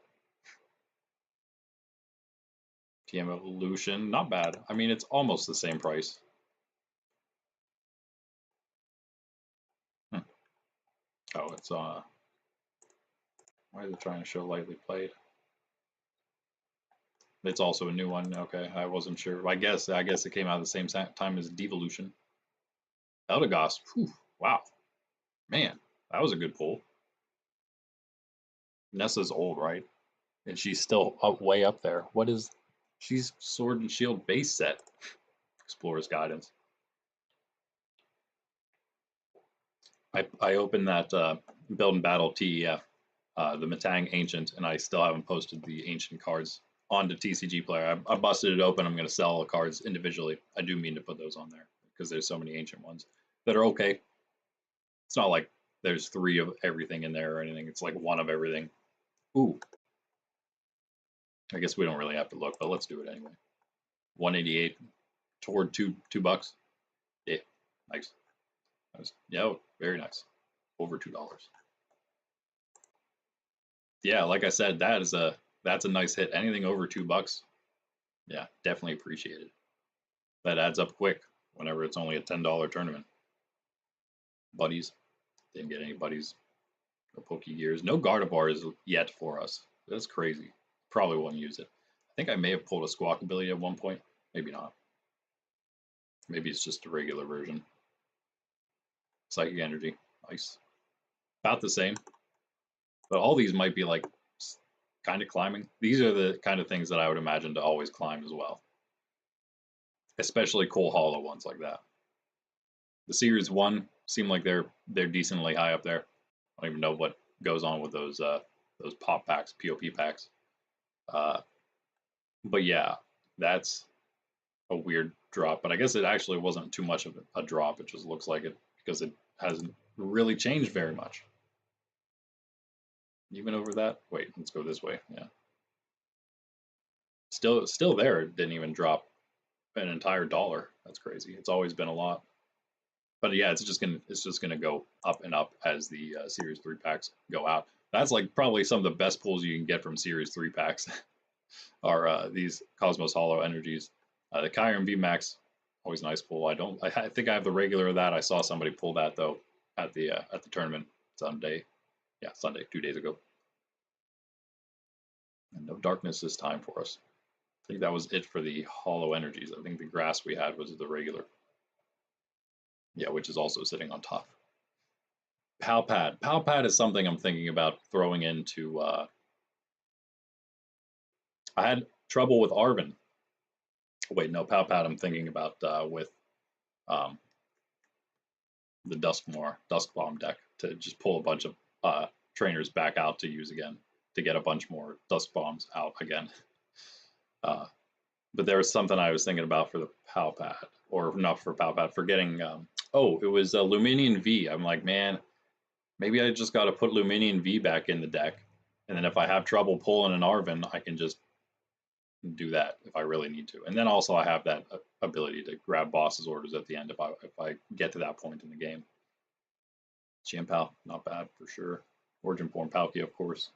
TM Evolution, not bad. I mean, it's almost the same price. Oh, it's why is it trying to show lightly played? It's also a new one. Okay, I wasn't sure. I guess it came out at the same time as Devolution. Eldegoss. Whew, wow, man, that was a good pull. Nessa's old, right? And she's still way up there. What is? She's Sword and Shield base set. Explorer's Guidance. I opened that Build and Battle TEF, the Matang Ancient, and I still haven't posted the Ancient cards onto TCG Player. I busted it open. I'm going to sell the cards individually. I do mean to put those on there because there's so many Ancient ones that are okay. It's not like there's 3 of everything in there or anything. It's like 1 of everything. Ooh. I guess we don't really have to look, but let's do it anyway. 188 toward $2. Yeah, nice. Yeah, very nice. Over $2. Yeah, like I said, that's a nice hit. Anything over $2, yeah, definitely appreciated. That adds up quick whenever it's only a $10 tournament. Buddies, didn't get any buddies. No Pokegears. No Gardevoirs yet for us. That's crazy. Probably won't use it. I think I may have pulled a Squawk ability at one point. Maybe not. Maybe it's just a regular version. Psychic Energy. Nice. About the same. But all these might be like kind of climbing. These are the kind of things that I would imagine to always climb as well. Especially cool hollow ones like that. The Series 1 seem like they're decently high up there. I don't even know what goes on with those pop packs, POP packs. But yeah, that's a weird drop. But I guess it actually wasn't too much of a drop. It just looks like it because it hasn't really changed very much. Even over that. Wait, let's go this way. Yeah. Still there. It didn't even drop an entire dollar. That's crazy. It's always been a lot. But yeah, it's just gonna go up and up as the Series 3 packs go out. That's like probably some of the best pulls you can get from Series 3 packs are these Cosmos Hollow Energies. The Kyurem VMAX, always nice pull. I think I have the regular of that. I saw somebody pull that though at the tournament Sunday. Yeah, Sunday, 2 days ago. And no darkness this time for us. I think that was it for the Hollow Energies. I think the grass we had was the regular. Yeah, which is also sitting on top. Palpad. Palpad is something I'm thinking about throwing into. I had trouble with Arven. Wait, no, Palpad I'm thinking about with um, the Dusk Bomb deck to just pull a bunch of trainers back out to use again to get a bunch more Dusk Bombs out again. But there was something I was thinking about for the Palpad, or not for Palpad, for getting. Oh, it was Luminian V. I'm like, man, maybe I just got to put Luminian V back in the deck, and then if I have trouble pulling an Arven, I can just do that if I really need to. And then also I have that ability to grab boss's orders at the end if I get to that point in the game. Champal, not bad for sure. Origin Form Palkia, of course.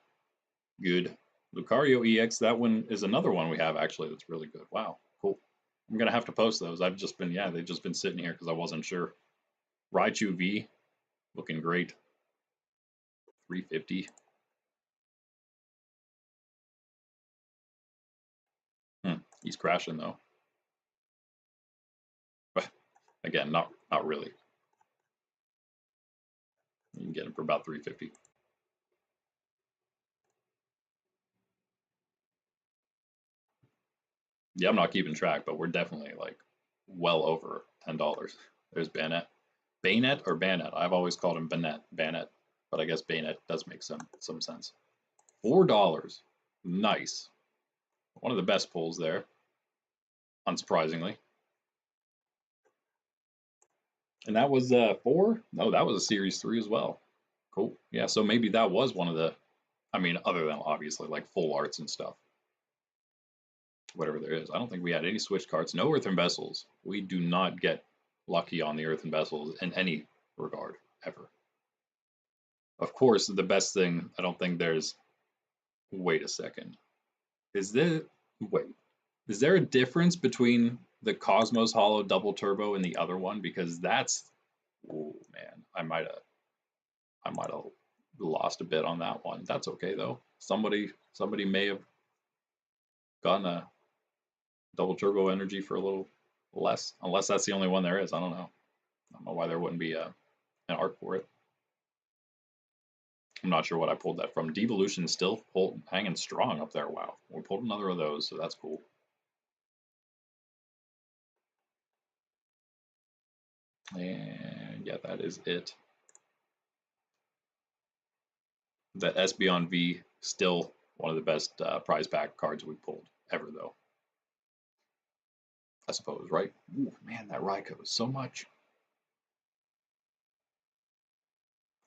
Good. Lucario EX, that one is another one we have actually that's really good. Wow, cool. I'm gonna have to post those. They've just been sitting here because I wasn't sure. Raichu V, looking great. 350. He's crashing though. But again, not really. You can get him for about 350. Yeah, I'm not keeping track, but we're definitely like well over $10. There's Bayonet. Bayonet or Bayonet? I've always called him Bayonet, but I guess Bayonet does make some sense. $4. Nice. One of the best pulls there, unsurprisingly. And that was 4? No, that was a Series 3 as well. Cool. Yeah, so maybe that was one of the, I mean, other than obviously like full arts and stuff. Whatever there is. I don't think we had any switch cards. No earthen vessels. We do not get lucky on the earthen vessels in any regard, ever. Of course, the best thing, I don't think there's, wait a second. Is there, wait, is there a difference between the Cosmos Hollow Double Turbo and the other one? Because that's, oh man, I might have lost a bit on that one. That's okay though. Somebody may have gotten a Double Turbo energy for a little less, unless that's the only one there is. I don't know. I don't know why there wouldn't be an art for it. I'm not sure what I pulled that from. Devolution still hanging strong up there. Wow, we pulled another of those, so that's cool. And yeah, that is it. The Espeon V, still one of the best prize pack cards we pulled ever, though. I suppose, right? Ooh, man, that Raikou is so much.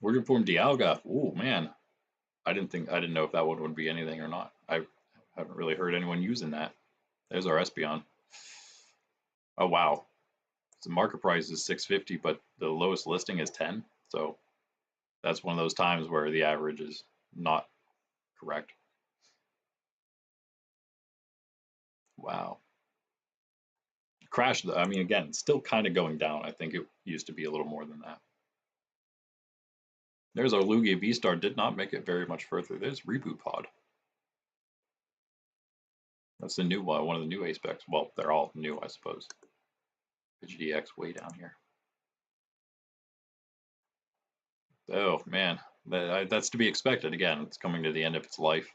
Origin Form Dialga. Ooh, man. I didn't know if that one would be anything or not. I haven't really heard anyone using that. There's our Espeon. Oh, wow. The market price is 650, but the lowest listing is 10. So that's one of those times where the average is not correct. Wow. Crashed. I mean, again, still kind of going down. I think it used to be a little more than that. There's our Lugia V-Star. Did not make it very much further. There's Reboot Pod. That's the new one of the new A specs. Well, they're all new, I suppose. PGDX way down here. Oh man, that's to be expected. Again, it's coming to the end of its life.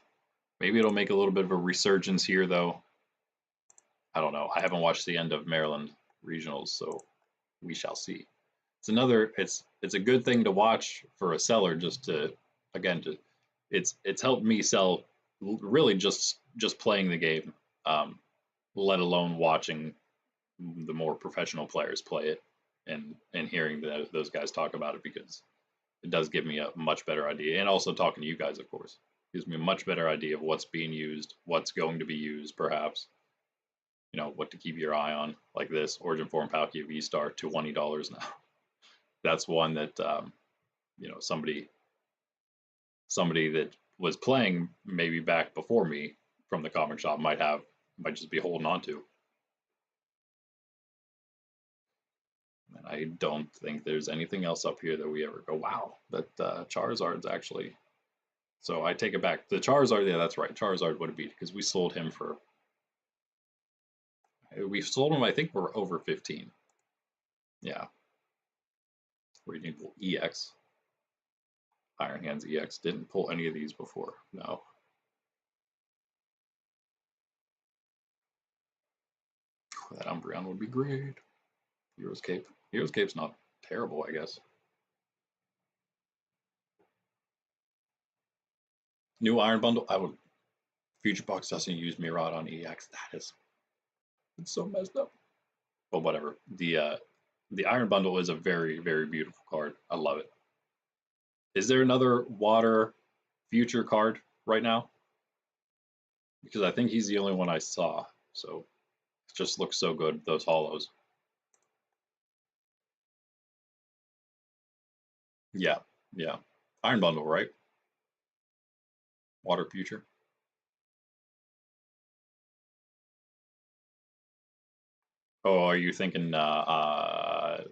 Maybe it'll make a little bit of a resurgence here, though. I don't know. I haven't watched the end of Maryland regionals, so we shall see. It's a good thing to watch for a seller, just to again to it's helped me sell really just playing the game, let alone watching the more professional players play it and hearing those guys talk about it, because it does give me a much better idea, and also talking to you guys, of course, gives me a much better idea of what's being used, what's going to be used, perhaps, you know, what to keep your eye on, like this Origin Form Palkia V-Star, $20 now. That's one that you know, somebody that was playing maybe back before me from the comic shop might just be holding on to. And I don't think there's anything else up here that we ever go, wow, that Charizard's actually. So I take it back. The Charizard, yeah, that's right. Charizard would have beat, because we sold him for. We sold him, I think, for over 15. Yeah. Raging Bull EX. Iron Hands EX. Didn't pull any of these before. No. That Umbreon would be great. Hero's Cape. Hero's Cape's not terrible, I guess. New Iron Bundle. I would. Future Box doesn't use Mirad on EX. It's so messed up. But whatever. The Iron Bundle is a very, very beautiful card. I love it. Is there another Water Future card right now? Because I think he's the only one I saw. So it just looks so good, those holos. Yeah, yeah. Iron Bundle, right? Water Future. Oh, are you thinking the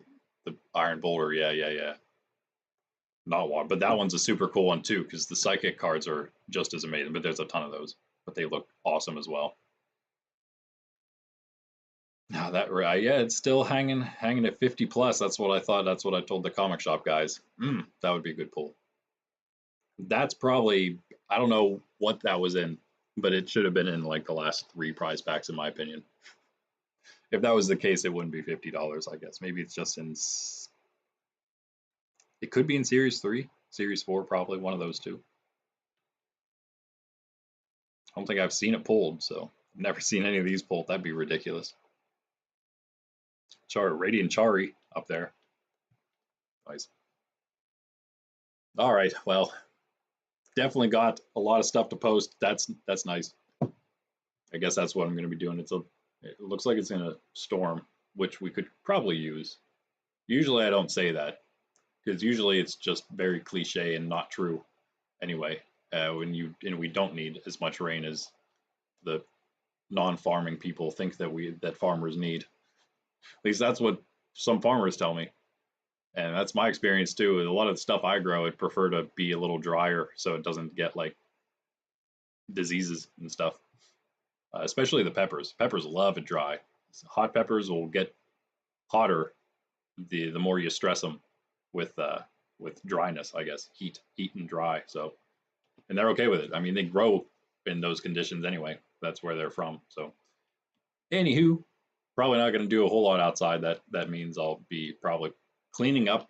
Iron Boulder? Yeah, yeah, yeah. Not water, but that one's a super cool one too, because the psychic cards are just as amazing. But there's a ton of those, but they look awesome as well. Now that yeah, it's still hanging at 50 plus. That's what I thought. That's what I told the comic shop guys. That would be a good pull. That's probably, I don't know what that was in, but it should have been in like the last 3 prize packs, in my opinion. If that was the case, it wouldn't be $50, I guess. Maybe it's just in. It could be in Series 3, Series 4, probably one of those two. I don't think I've seen it pulled, so I've never seen any of these pulled. That'd be ridiculous. Radiant Chari up there. Nice. All right, well, definitely got a lot of stuff to post. That's nice. I guess that's what I'm going to be doing. It looks like it's in a storm, which we could probably use. Usually I don't say that, because usually it's just very cliche and not true. Anyway, we don't need as much rain as the non-farming people think that farmers need. At least that's what some farmers tell me, and that's my experience too. A lot of the stuff I grow, I'd prefer to be a little drier so it doesn't get like diseases and stuff. Especially the peppers. Peppers love it dry. Hot peppers will get hotter the more you stress them with dryness, I guess, heat and dry. So, and they're okay with it. I mean, they grow in those conditions anyway. That's where they're from. So, anywho, probably not going to do a whole lot outside. That means I'll be probably cleaning up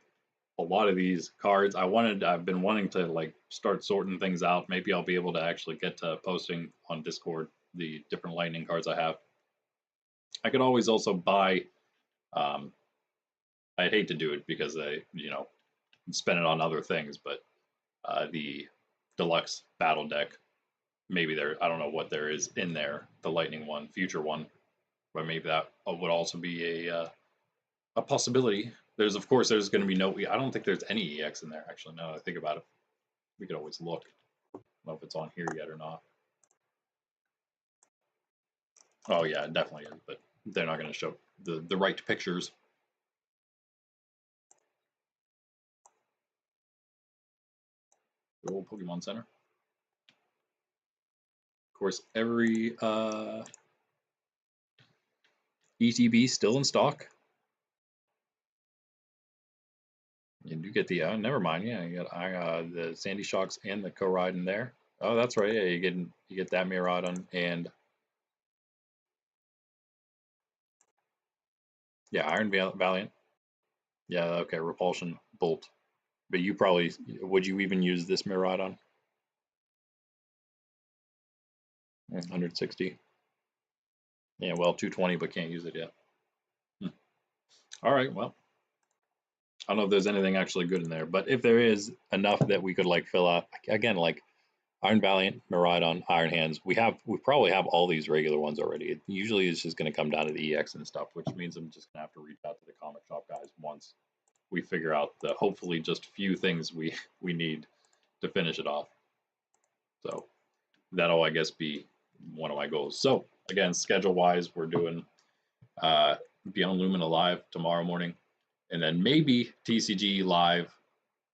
a lot of these cards. I've been wanting to like start sorting things out. Maybe I'll be able to actually get to posting on Discord the different lightning cards I have. I could always also buy. I'd hate to do it because I, spend it on other things, but the deluxe battle deck, maybe I don't know what there is in there, the lightning one, future one, but maybe that would also be a possibility. There's of course there's going to be no. I don't think there's any EX in there actually. Now that I think about it, we could always look. I don't know if it's on here yet or not. Oh yeah, it definitely is, but they're not going to show the right pictures. The old Pokemon Center. Of course, every ETB still in stock. You do get the never mind. Yeah, you got the Sandy Shocks and the Co-Ride in there. Oh, that's right. Yeah, you get that Miraidon and yeah, Iron Valiant. Yeah, okay, Repulsion Bolt. But you probably would you even use this Miraidon? 160. Yeah, well, 220, but can't use it yet. All right, well, I don't know if there's anything actually good in there, but if there is enough that we could like fill out again, like Iron Valiant, Miraidon, Iron Hands, we probably have all these regular ones already. It usually is just going to come down to the EX and stuff, which means I'm just going to have to reach out to the comic shop guys once we figure out the hopefully just few things we need to finish it off. So that'll I guess be one of my goals. So again, schedule wise, we're doing Beyond Lumina live tomorrow morning, and then maybe TCG live,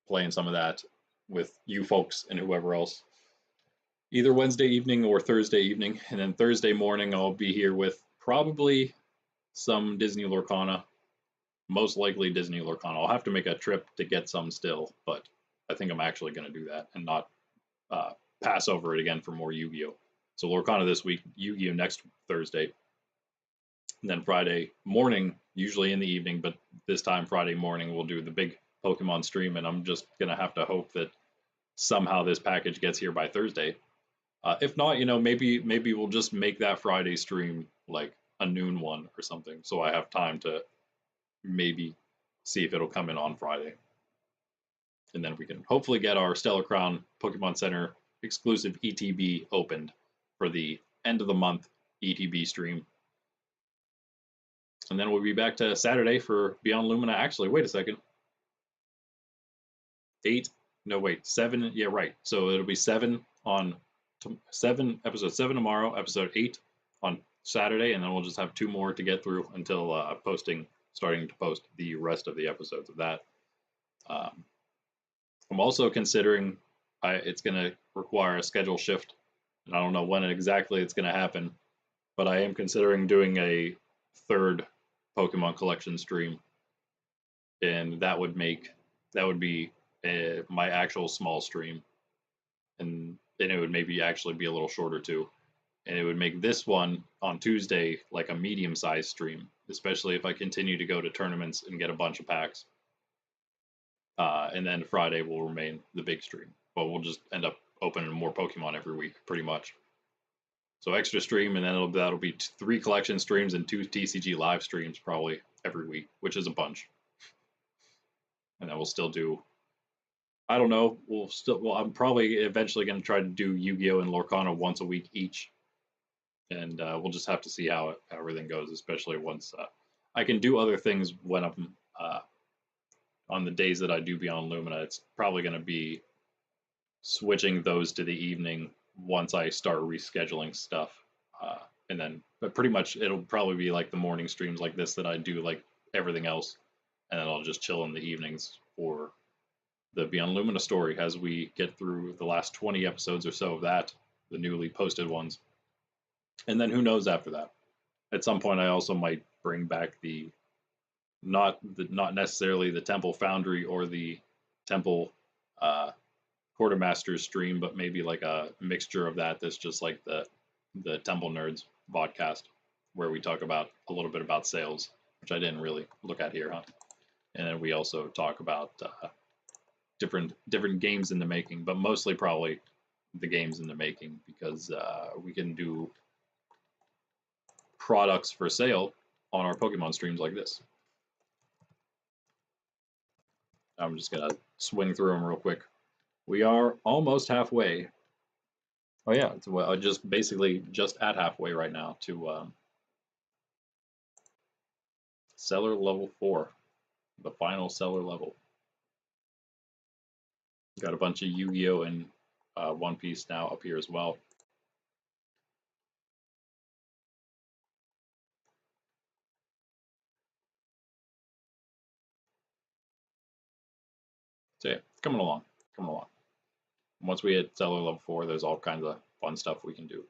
playing some of that with you folks and whoever else, either Wednesday evening or Thursday evening, and then Thursday morning I'll be here with probably some Disney Lorcana, most likely Disney Lorcana. I'll have to make a trip to get some still, but I think I'm actually going to do that and not pass over it again for more Yu-Gi-Oh. So Lorcana this week, Yu-Gi-Oh next Thursday, and then Friday morning, usually in the evening, but this time Friday morning we'll do the big Pokemon stream, and I'm just gonna have to hope that somehow this package gets here by Thursday. If not, maybe we'll just make that Friday stream like a noon one or something, so I have time to maybe see if it'll come in on Friday, and then we can hopefully get our Stellar Crown Pokemon Center exclusive ETB opened for the end of the month ETB stream. And then we'll be back to Saturday for Beyond Lumina. Actually, wait a second. 8, no, wait, 7. Yeah, right. So it'll be 7 on 7, episode 7 tomorrow, episode 8 on Saturday, and then we'll just have 2 more to get through until starting to post the rest of the episodes of that. I'm also considering it's going to require a schedule shift, and I don't know when exactly it's going to happen, but I am considering doing a third Pokemon collection stream, and that would be my actual small stream, and then it would maybe actually be a little shorter too, and it would make this one on Tuesday like a medium-sized stream, especially if I continue to go to tournaments and get a bunch of packs. And then Friday will remain the big stream, but we'll just end up opening more Pokemon every week, pretty much. So extra stream, and then that'll be 3 collection streams and 2 TCG live streams probably every week, which is a bunch. And then we'll still do. I don't know. I'm probably eventually going to try to do Yu-Gi-Oh and Lorcana once a week each, and we'll just have to see how everything goes, especially once I can do other things when I'm on the days that I do Beyond Lumina. It's probably going to be switching those to the evening once I start rescheduling stuff, and then but pretty much it'll probably be like the morning streams like this that I do like everything else, and then I'll just chill in the evenings for the Beyond Lumina story as we get through the last 20 episodes or so of that, the newly posted ones, and then who knows after that. At some point, I also might bring back not necessarily the Temple Foundry or the Temple Quartermaster stream, but maybe like a mixture of that. That's just like the Temple Nerds podcast, where we talk about a little bit about sales, which I didn't really look at here, huh? And then we also talk about different games in the making, but mostly probably the games in the making, because we can do products for sale on our Pokemon streams like this. I'm just gonna swing through them real quick. We are almost halfway. Oh yeah, it's just basically just at halfway right now to Cellar level 4, the final cellar level. Got a bunch of Yu-Gi-Oh! And One Piece now up here as well. So yeah, it's coming along, coming along. Once we hit cellar level 4, there's all kinds of fun stuff we can do.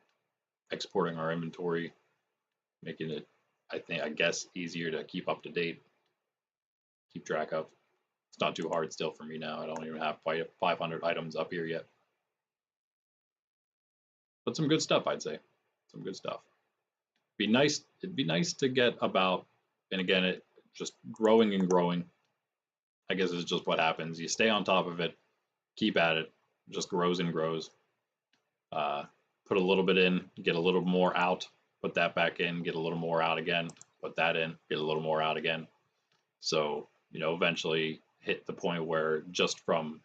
Exporting our inventory, making it, I guess, easier to keep up to date, keep track of. It's not too hard still for me now. I don't even have quite 500 items up here yet. But some good stuff, I'd say. Some good stuff. It'd be nice to get about, and again, it just growing and growing. I guess is just what happens. You stay on top of it, keep at it, just grows and grows. Put a little bit in, get a little more out, put that back in, get a little more out again, put that in, get a little more out again. So, eventually hit the point where just from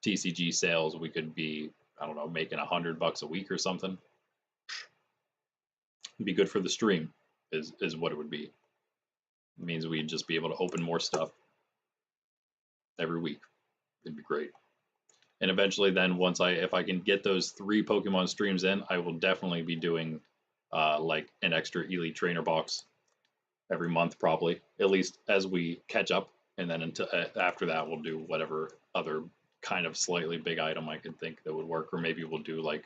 TCG sales, we could be, I don't know, making $100 a week or something. It'd be good for the stream, is what it would be. It means we'd just be able to open more stuff every week. It'd be great. And eventually then if I can get those 3 Pokemon streams in, I will definitely be doing like an extra Elite Trainer box every month probably, at least as we catch up. And then until after that, we'll do whatever other kind of slightly big item I could think that would work. Or maybe we'll do like,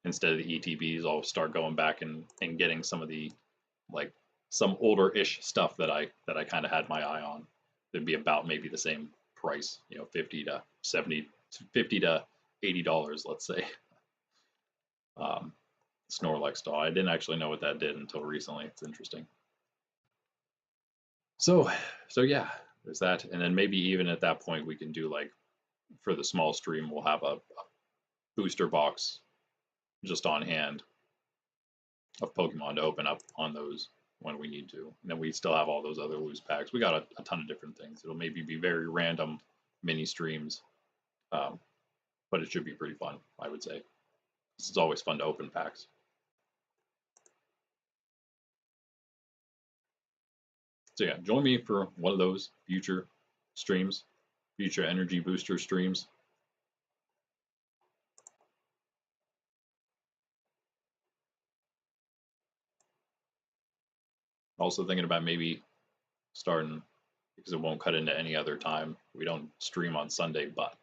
instead of the ETBs, I'll start going back and getting some of the, like, some older-ish stuff that I kind of had my eye on. It'd be about maybe the same price, $50 to $80, let's say. Snorlax doll. I didn't actually know what that did until recently. It's interesting. So yeah, there's that. And then maybe even at that point we can do, like, for the small stream, we'll have a booster box just on hand of Pokemon to open up on those when we need to. And then we still have all those other loose packs. We got a ton of different things. It'll maybe be very random mini streams, but it should be pretty fun, I would say. It's always fun to open packs. So yeah, join me for one of those future streams, future energy booster streams. Also thinking about maybe starting, because it won't cut into any other time. We don't stream on Sunday, but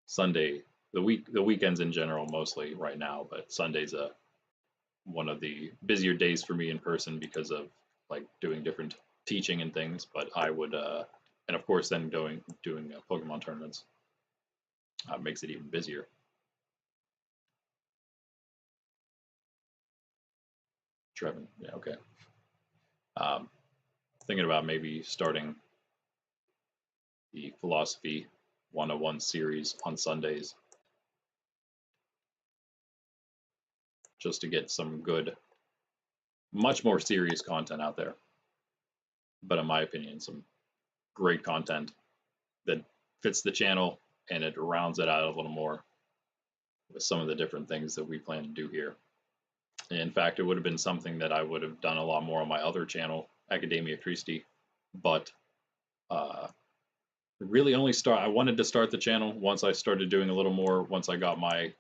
Sunday, the weekends in general mostly right now, but Sunday's one of the busier days for me in person because of, like, doing different teaching and things. But I would, and of course then doing Pokemon tournaments makes it even busier. Trevin, yeah, okay. Thinking about maybe starting the Philosophy 101 series on Sundays, just to get some good, much more serious content out there. But in my opinion, some great content that fits the channel, and it rounds it out a little more with some of the different things that we plan to do here. In fact, it would have been something that I would have done a lot more on my other channel, Academia Christi, but really only I wanted to start the channel once I started doing a little more, once I got my,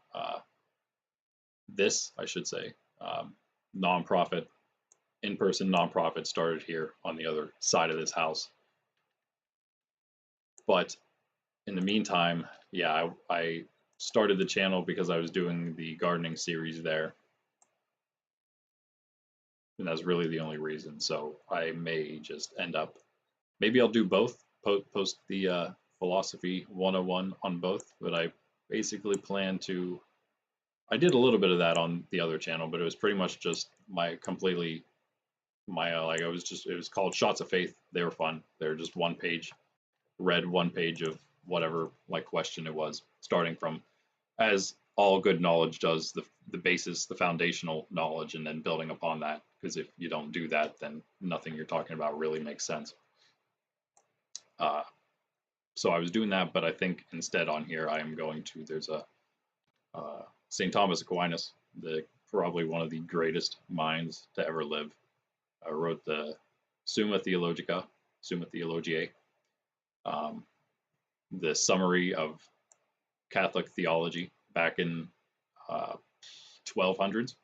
nonprofit, in-person nonprofit started here on the other side of this house. But in the meantime, yeah, I started the channel because I was doing the gardening series there. And that's really the only reason. So I may just end up, maybe I'll do both, post the Philosophy 101 on both, but I basically plan to, I did a little bit of that on the other channel, but it was pretty much just like it was called Shots of Faith. They were fun. They were just one page, read one page of whatever, like, question it was, starting from, as all good knowledge does, the basis, the foundational knowledge, and then building upon that. Because if you don't do that, then nothing you're talking about really makes sense. So I was doing that, but I think instead on here I am going to, there's a St. Thomas Aquinas, probably one of the greatest minds to ever live. I wrote the Summa Theologica, Summa Theologiae, um, the summary of Catholic theology back in 1200s,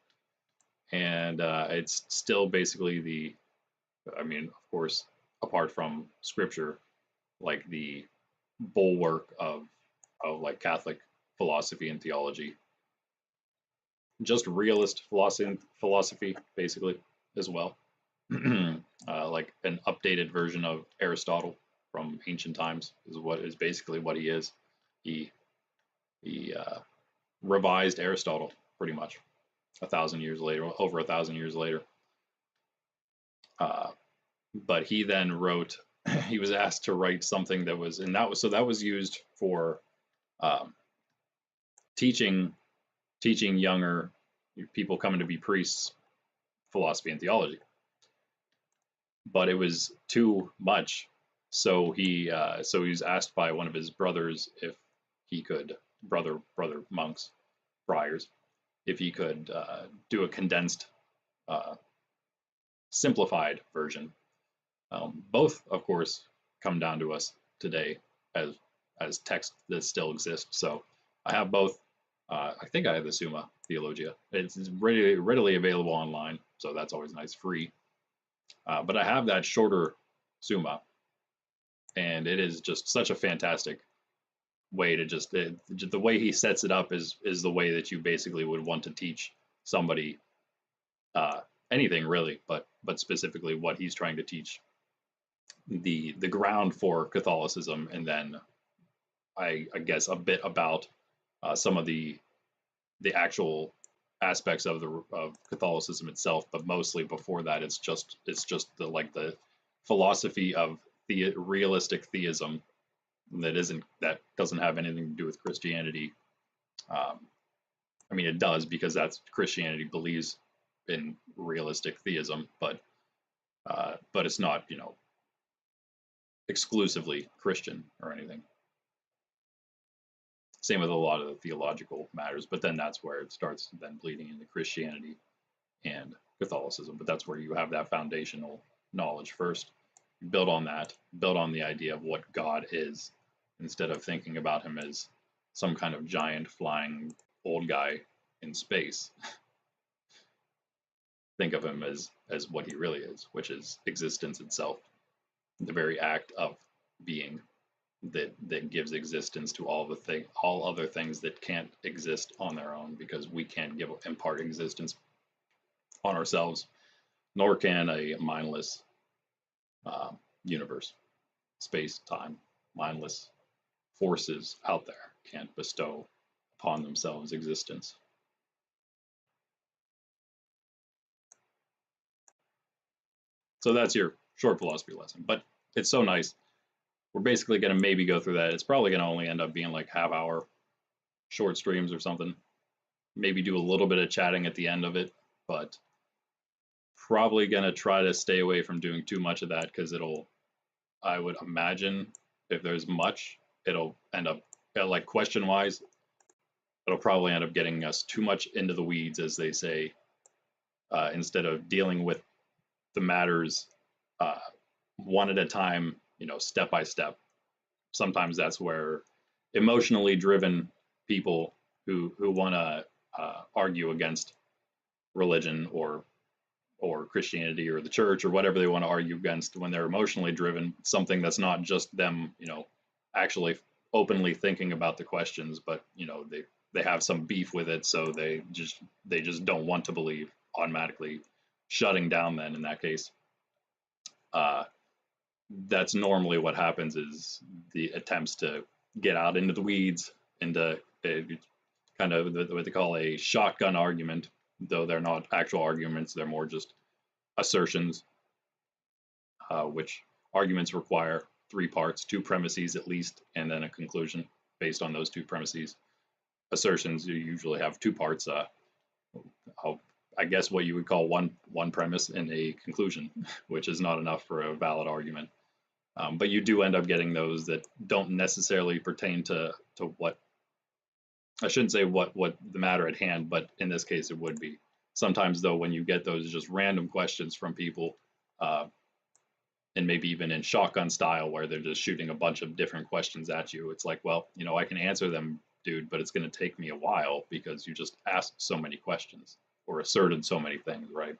and it's still basically the, I mean, of course, apart from Scripture, like the bulwark of like Catholic philosophy and theology, just realist philosophy basically as well. Like an updated version of Aristotle from ancient times is basically what he is. He revised Aristotle pretty much 1,000 years later, over 1,000 years later. But he then wrote. He was asked to write something that was, and that was used for um, teaching younger people coming to be priests philosophy and theology. But it was too much, so he was asked by one of his brothers if he could, brother monks, friars, if he could do a condensed, simplified version. Both, of course, come down to us today as text that still exists. So I have both. I think I have the Summa Theologia. It's readily available online, so that's always nice, free. But I have that shorter Summa, and it is just such a fantastic way to just the way he sets it up is the way that you basically would want to teach somebody anything really, but specifically what he's trying to teach, the ground for Catholicism, and then I guess a bit about some of the actual aspects of Catholicism itself, but mostly before that, it's just the philosophy of the realistic theism that doesn't have anything to do with Christianity. I mean, it does, because that's Christianity believes in realistic theism, but it's not, exclusively Christian or anything. Same with a lot of the theological matters, but then that's where it starts then bleeding into Christianity and Catholicism. But that's where you have that foundational knowledge first. You build on that, build on the idea of what God is, instead of thinking about him as some kind of giant flying old guy in space. Think of him as what he really is, which is existence itself, the very act of being that gives existence to all other things that can't exist on their own, because we can't impart existence on ourselves, nor can a mindless universe, space, time, mindless forces out there can't bestow upon themselves existence. So that's your short philosophy lesson, but it's so nice. We're basically going to maybe go through that. It's probably going to only end up being like half-hour short streams or something. Maybe do a little bit of chatting at the end of it, but probably going to try to stay away from doing too much of that, because I would imagine if there's much, it'll end up, like question-wise, it'll probably end up getting us too much into the weeds, as they say, instead of dealing with the matters one at a time, step by step. Sometimes that's where emotionally driven people who want to argue against religion or Christianity or the church or whatever they want to argue against, when they're emotionally driven, something that's not just them, actually openly thinking about the questions, but they have some beef with it, so they just don't want to believe, automatically shutting down. Then in that case, that's normally what happens, is the attempts to get out into the weeds, into kind of what they call a shotgun argument, though they're not actual arguments, they're more just assertions, which arguments require 3 parts, 2 premises at least, and then a conclusion based on those 2 premises. Assertions, you usually have 2 parts, I guess what you would call one premise and a conclusion, which is not enough for a valid argument. But you do end up getting those that don't necessarily pertain to what, I shouldn't say what the matter at hand, but in this case it would be. Sometimes though, when you get those just random questions from people, and maybe even in shotgun style where they're just shooting a bunch of different questions at you. It's like, well, I can answer them, dude, but it's going to take me a while because you just asked so many questions or asserted so many things, right?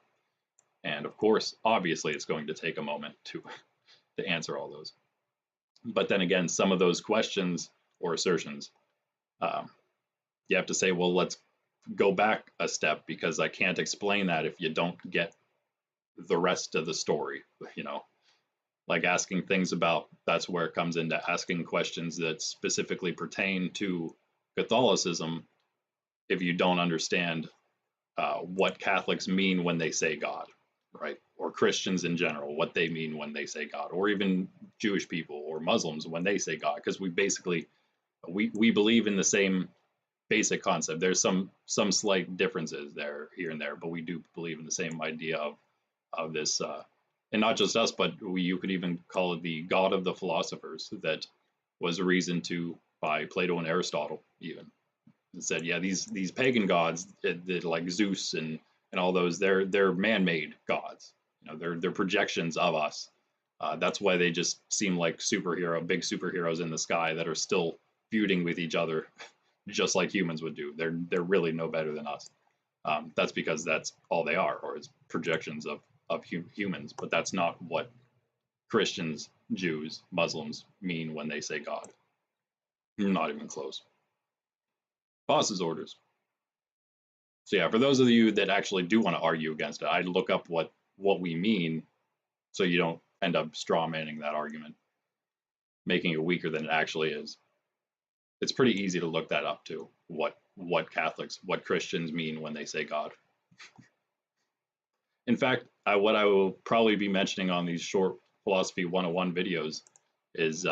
And of course, obviously, it's going to take a moment to answer all those. But then again, some of those questions or assertions, um, you have to say, well, let's go back a step because I can't explain that if you don't get the rest of the story, like asking things about, that's where it comes into asking questions that specifically pertain to Catholicism if you don't understand what Catholics mean when they say God, right? Or Christians in general, what they mean when they say God, or even Jewish people or Muslims when they say God, because we believe in the same basic concept. There's some slight differences there here and there, but we do believe in the same idea of this, and not just us, but you could even call it the God of the philosophers that was reasoned to by Plato and Aristotle even. And said, yeah, these pagan gods, like Zeus and all those, they're man-made gods. They're projections of us. That's why they just seem like big superheroes in the sky that are still feuding with each other, just like humans would do. They're really no better than us. That's because that's all they are, or it's projections of humans. But that's not what Christians, Jews, Muslims mean when they say God. Not even close. Boss's orders. So yeah, for those of you that actually do want to argue against it, I'd look up what we mean, so you don't end up straw manning that argument, making it weaker than it actually is. It's pretty easy to look that up too. What Catholics, what Christians mean when they say God. In fact, what I will probably be mentioning on these short philosophy 101 videos is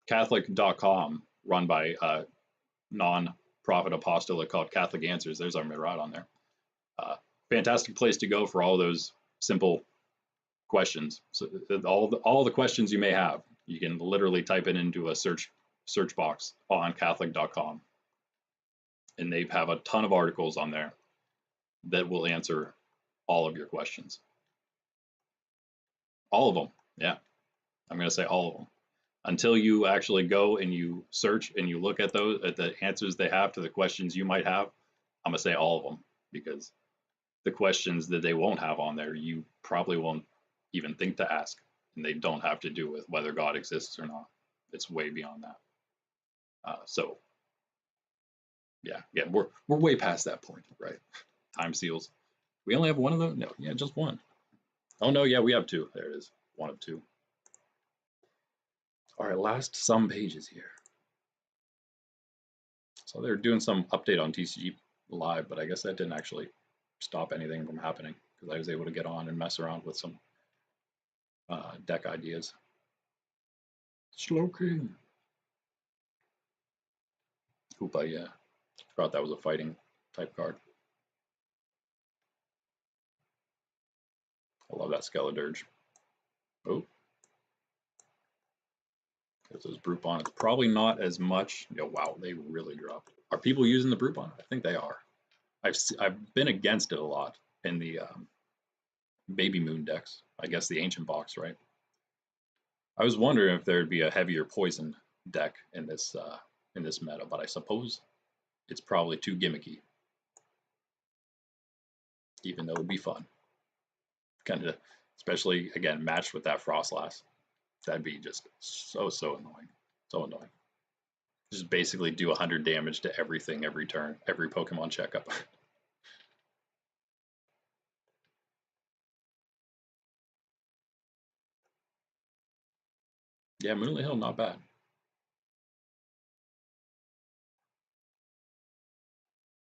Catholic.com, run by a non-profit apostolate called Catholic Answers. There's our Mirat on there. Fantastic place to go for all those simple questions. So all the questions you may have, you can literally type it into a search box on Catholic.com, and they have a ton of articles on there that will answer all of your questions. All of them, yeah. I'm going to say all of them. Until you actually go and you search and you look at the answers they have to the questions you might have, I'm going to say all of them, because the questions that they won't have on there, you probably won't even think to ask, and they don't have to do with whether God exists or not. It's way beyond that. So, yeah, we're way past that point, right? Time seals. We only have one of them? No, yeah, just one. Oh no, yeah, we have two. There it is, one of two. All right, last some pages here. So they're doing some update on TCG Live, but I guess that didn't actually stop anything from happening because I was able to get on and mess around with some deck ideas. Slowking. Hoopa, yeah. Forgot that was a fighting type card. I love that Skeledirge. Oh. There's those Brute Bond. It's probably not as much. Wow, they really dropped. Are people using the Brute Bond? I think they are. I've been against it a lot in the Baby Moon decks. I guess the Ancient Box, right? I was wondering if there'd be a heavier poison deck in this meta, but I suppose it's probably too gimmicky. Even though it'd be fun. Kind of, especially again matched with that Frostlass. That'd be just so annoying. So annoying. Just basically do 100 damage to everything every turn, every Pokemon checkup. Yeah, Moonlit Hill, not bad.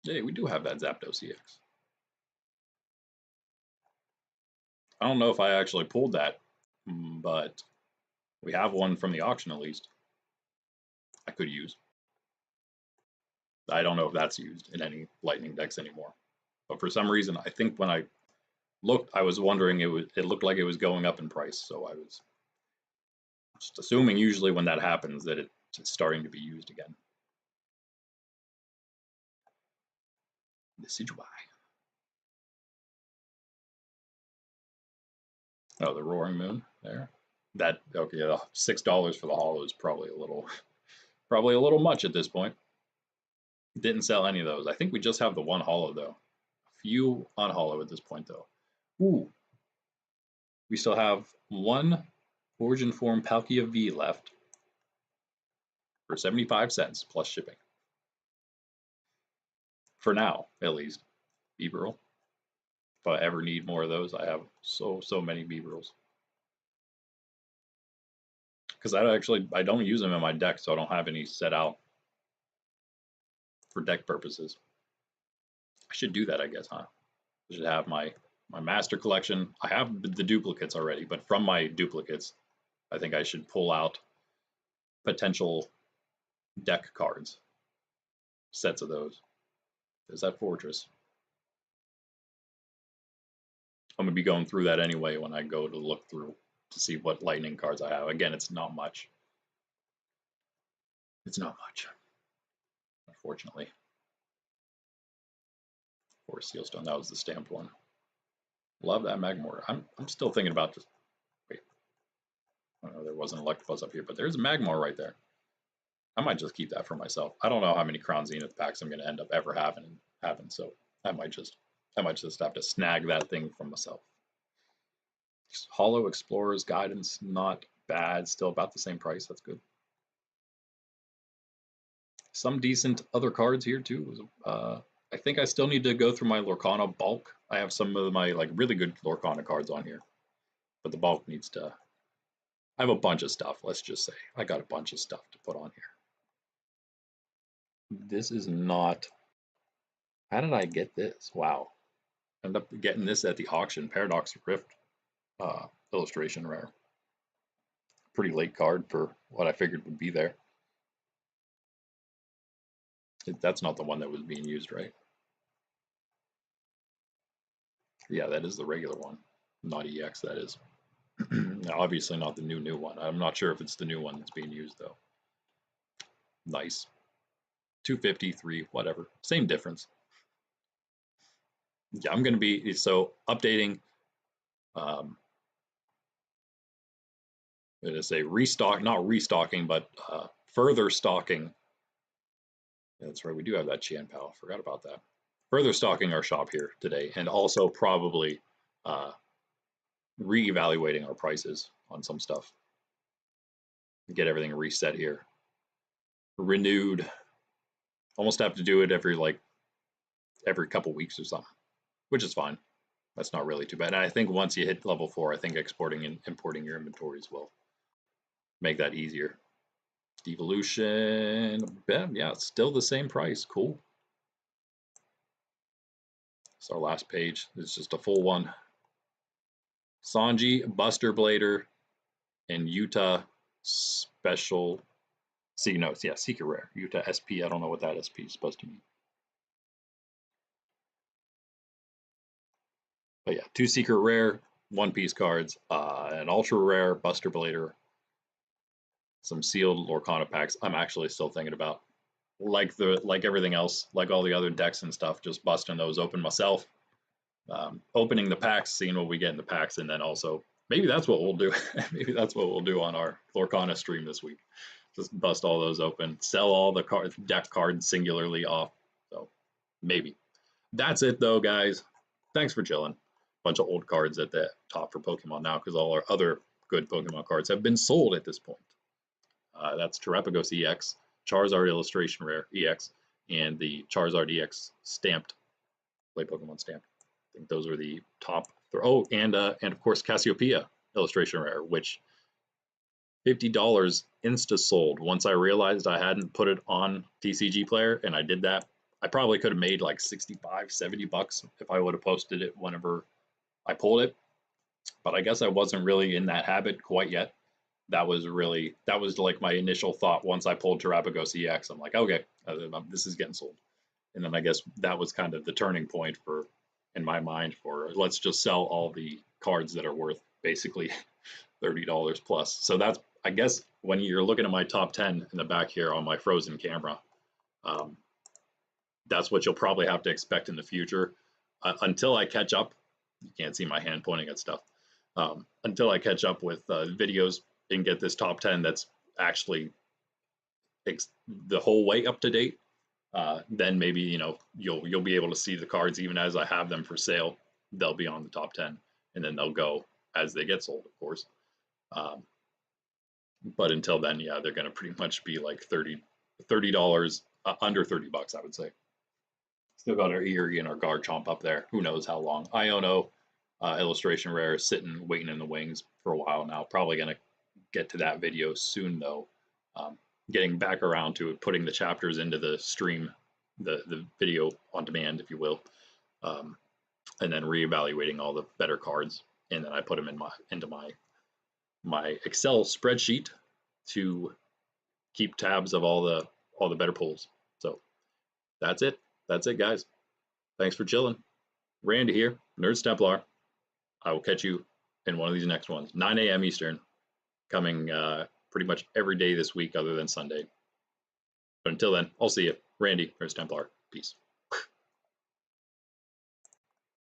Yeah, we do have that Zapdos EX. I don't know if I actually pulled that, but we have one from the auction at least. I could use. I don't know if that's used in any Lightning decks anymore. But for some reason, I think when I looked, I was wondering it looked like it was going up in price, so I was just assuming usually when that happens that it's starting to be used again. This is why. Oh, the Roaring Moon there. That okay, $6 for the holo is probably a little much at this point. Didn't sell any of those. I think we just have the one holo though. A few on holo at this point though. Ooh. We still have one Origin Form Palkia V left for 75 cents plus shipping. For now, at least. Beeberl. If I ever need more of those, I have so many Beeberls. Because I don't use them in my deck, so I don't have any set out for deck purposes. I should do that, I guess, huh? I should have my master collection. I have the duplicates already, but from my duplicates, I think I should pull out potential deck cards, sets of those. Is that Fortress? I'm going to be going through that anyway when I go to look through to see what lightning cards I have. Again, it's not much. It's not much, unfortunately. Or Sealstone, that was the stamped one. Love that Magmortar. I'm still thinking about this. Wait, I don't know, there wasn't Electabuzz up here, but there's a Magmar right there. I might just keep that for myself. I don't know how many Crown Zenith packs I'm going to end up ever having, so I might just have to snag that thing for myself. Holo Explorer's Guidance, not bad. Still about the same price. That's good. Some decent other cards here too. I think I still need to go through my Lorcana bulk. I have some of my really good Lorcana cards on here, but the bulk needs to. I have a bunch of stuff. Let's just say I got a bunch of stuff to put on here. This is not. How did I get this? Wow. I ended up getting this at the auction. Paradox Rift illustration rare. Pretty late card for what I figured would be there. That's not the one that was being used, right? Yeah, that is the regular one. Not EX, that is. Obviously not the new one. I'm not sure if it's the new one that's being used, though. Nice. 253, whatever. Same difference. Yeah, I'm going to be, so updating, I'm going to say not restocking, but further stocking. That's right, we do have that Chien Pal. Forgot about that. Further stocking our shop here today, and also probably re-evaluating our prices on some stuff. Get everything reset here. Renewed. Almost have to do it every couple weeks or something, which is fine. That's not really too bad. And I think once you hit level 4, I think exporting and importing your inventories will make that easier. Devolution, yeah, it's still the same price. Cool. It's our last page. It's just a full one. Sanji, Buster Blader, and Utah Special. See notes, yeah, Secret Rare. Utah SP. I don't know what that SP is supposed to mean. But yeah, 2 Secret Rare, 1-piece cards, an Ultra Rare Buster Blader, some sealed Lorcana packs. I'm actually still thinking about, like everything else, like all the other decks and stuff, just busting those open myself, opening the packs, seeing what we get in the packs, and then also maybe that's what we'll do. Maybe that's what we'll do on our Lorcana stream this week. Just bust all those open, sell all the deck cards singularly off. So maybe. That's it though, guys. Thanks for chilling. Bunch of old cards at the top for Pokemon now, because all our other good Pokemon cards have been sold at this point. That's Terrapagos EX, Charizard Illustration Rare EX, and the Charizard EX stamped, Play Pokemon stamped. I think those are the top. Oh, and of course Cassiopeia Illustration Rare, which $50 insta sold. Once I realized I hadn't put it on TCG Player, and I did that, I probably could have made like 65, 70 bucks if I would have posted it whenever I pulled it. But I guess I wasn't really in that habit quite yet. That was like my initial thought once I pulled Terrapagos EX. I'm like, okay, this is getting sold. And then I guess that was kind of the turning point in my mind for let's just sell all the cards that are worth basically $30 plus. So that's, I guess, when you're looking at my top 10 in the back here on my frozen camera, that's what you'll probably have to expect in the future. Until I catch up, you can't see my hand pointing at stuff. Until I catch up with videos and get this top 10 that's actually the whole way up to date, then maybe you'll be able to see the cards even as I have them for sale. They'll be on the top 10, and then they'll go as they get sold, of course. But until then, yeah, they're going to pretty much be like $30, under $30, I would say. Still got our Eerie and our Garchomp up there. Who knows how long? Iono, illustration rare, sitting waiting in the wings for a while now. Probably going to get to that video soon though. Getting back around to it, putting the chapters into the stream, the video on demand, if you will, and then reevaluating all the better cards, and then I put them into my Excel spreadsheet to keep tabs of all the better pulls. So that's it. That's it, guys. Thanks for chilling. Randy here, Nerds Templar. I will catch you in one of these next ones, 9 a.m. Eastern, coming pretty much every day this week other than Sunday. But until then, I'll see you. Randy, Nerds Templar. Peace.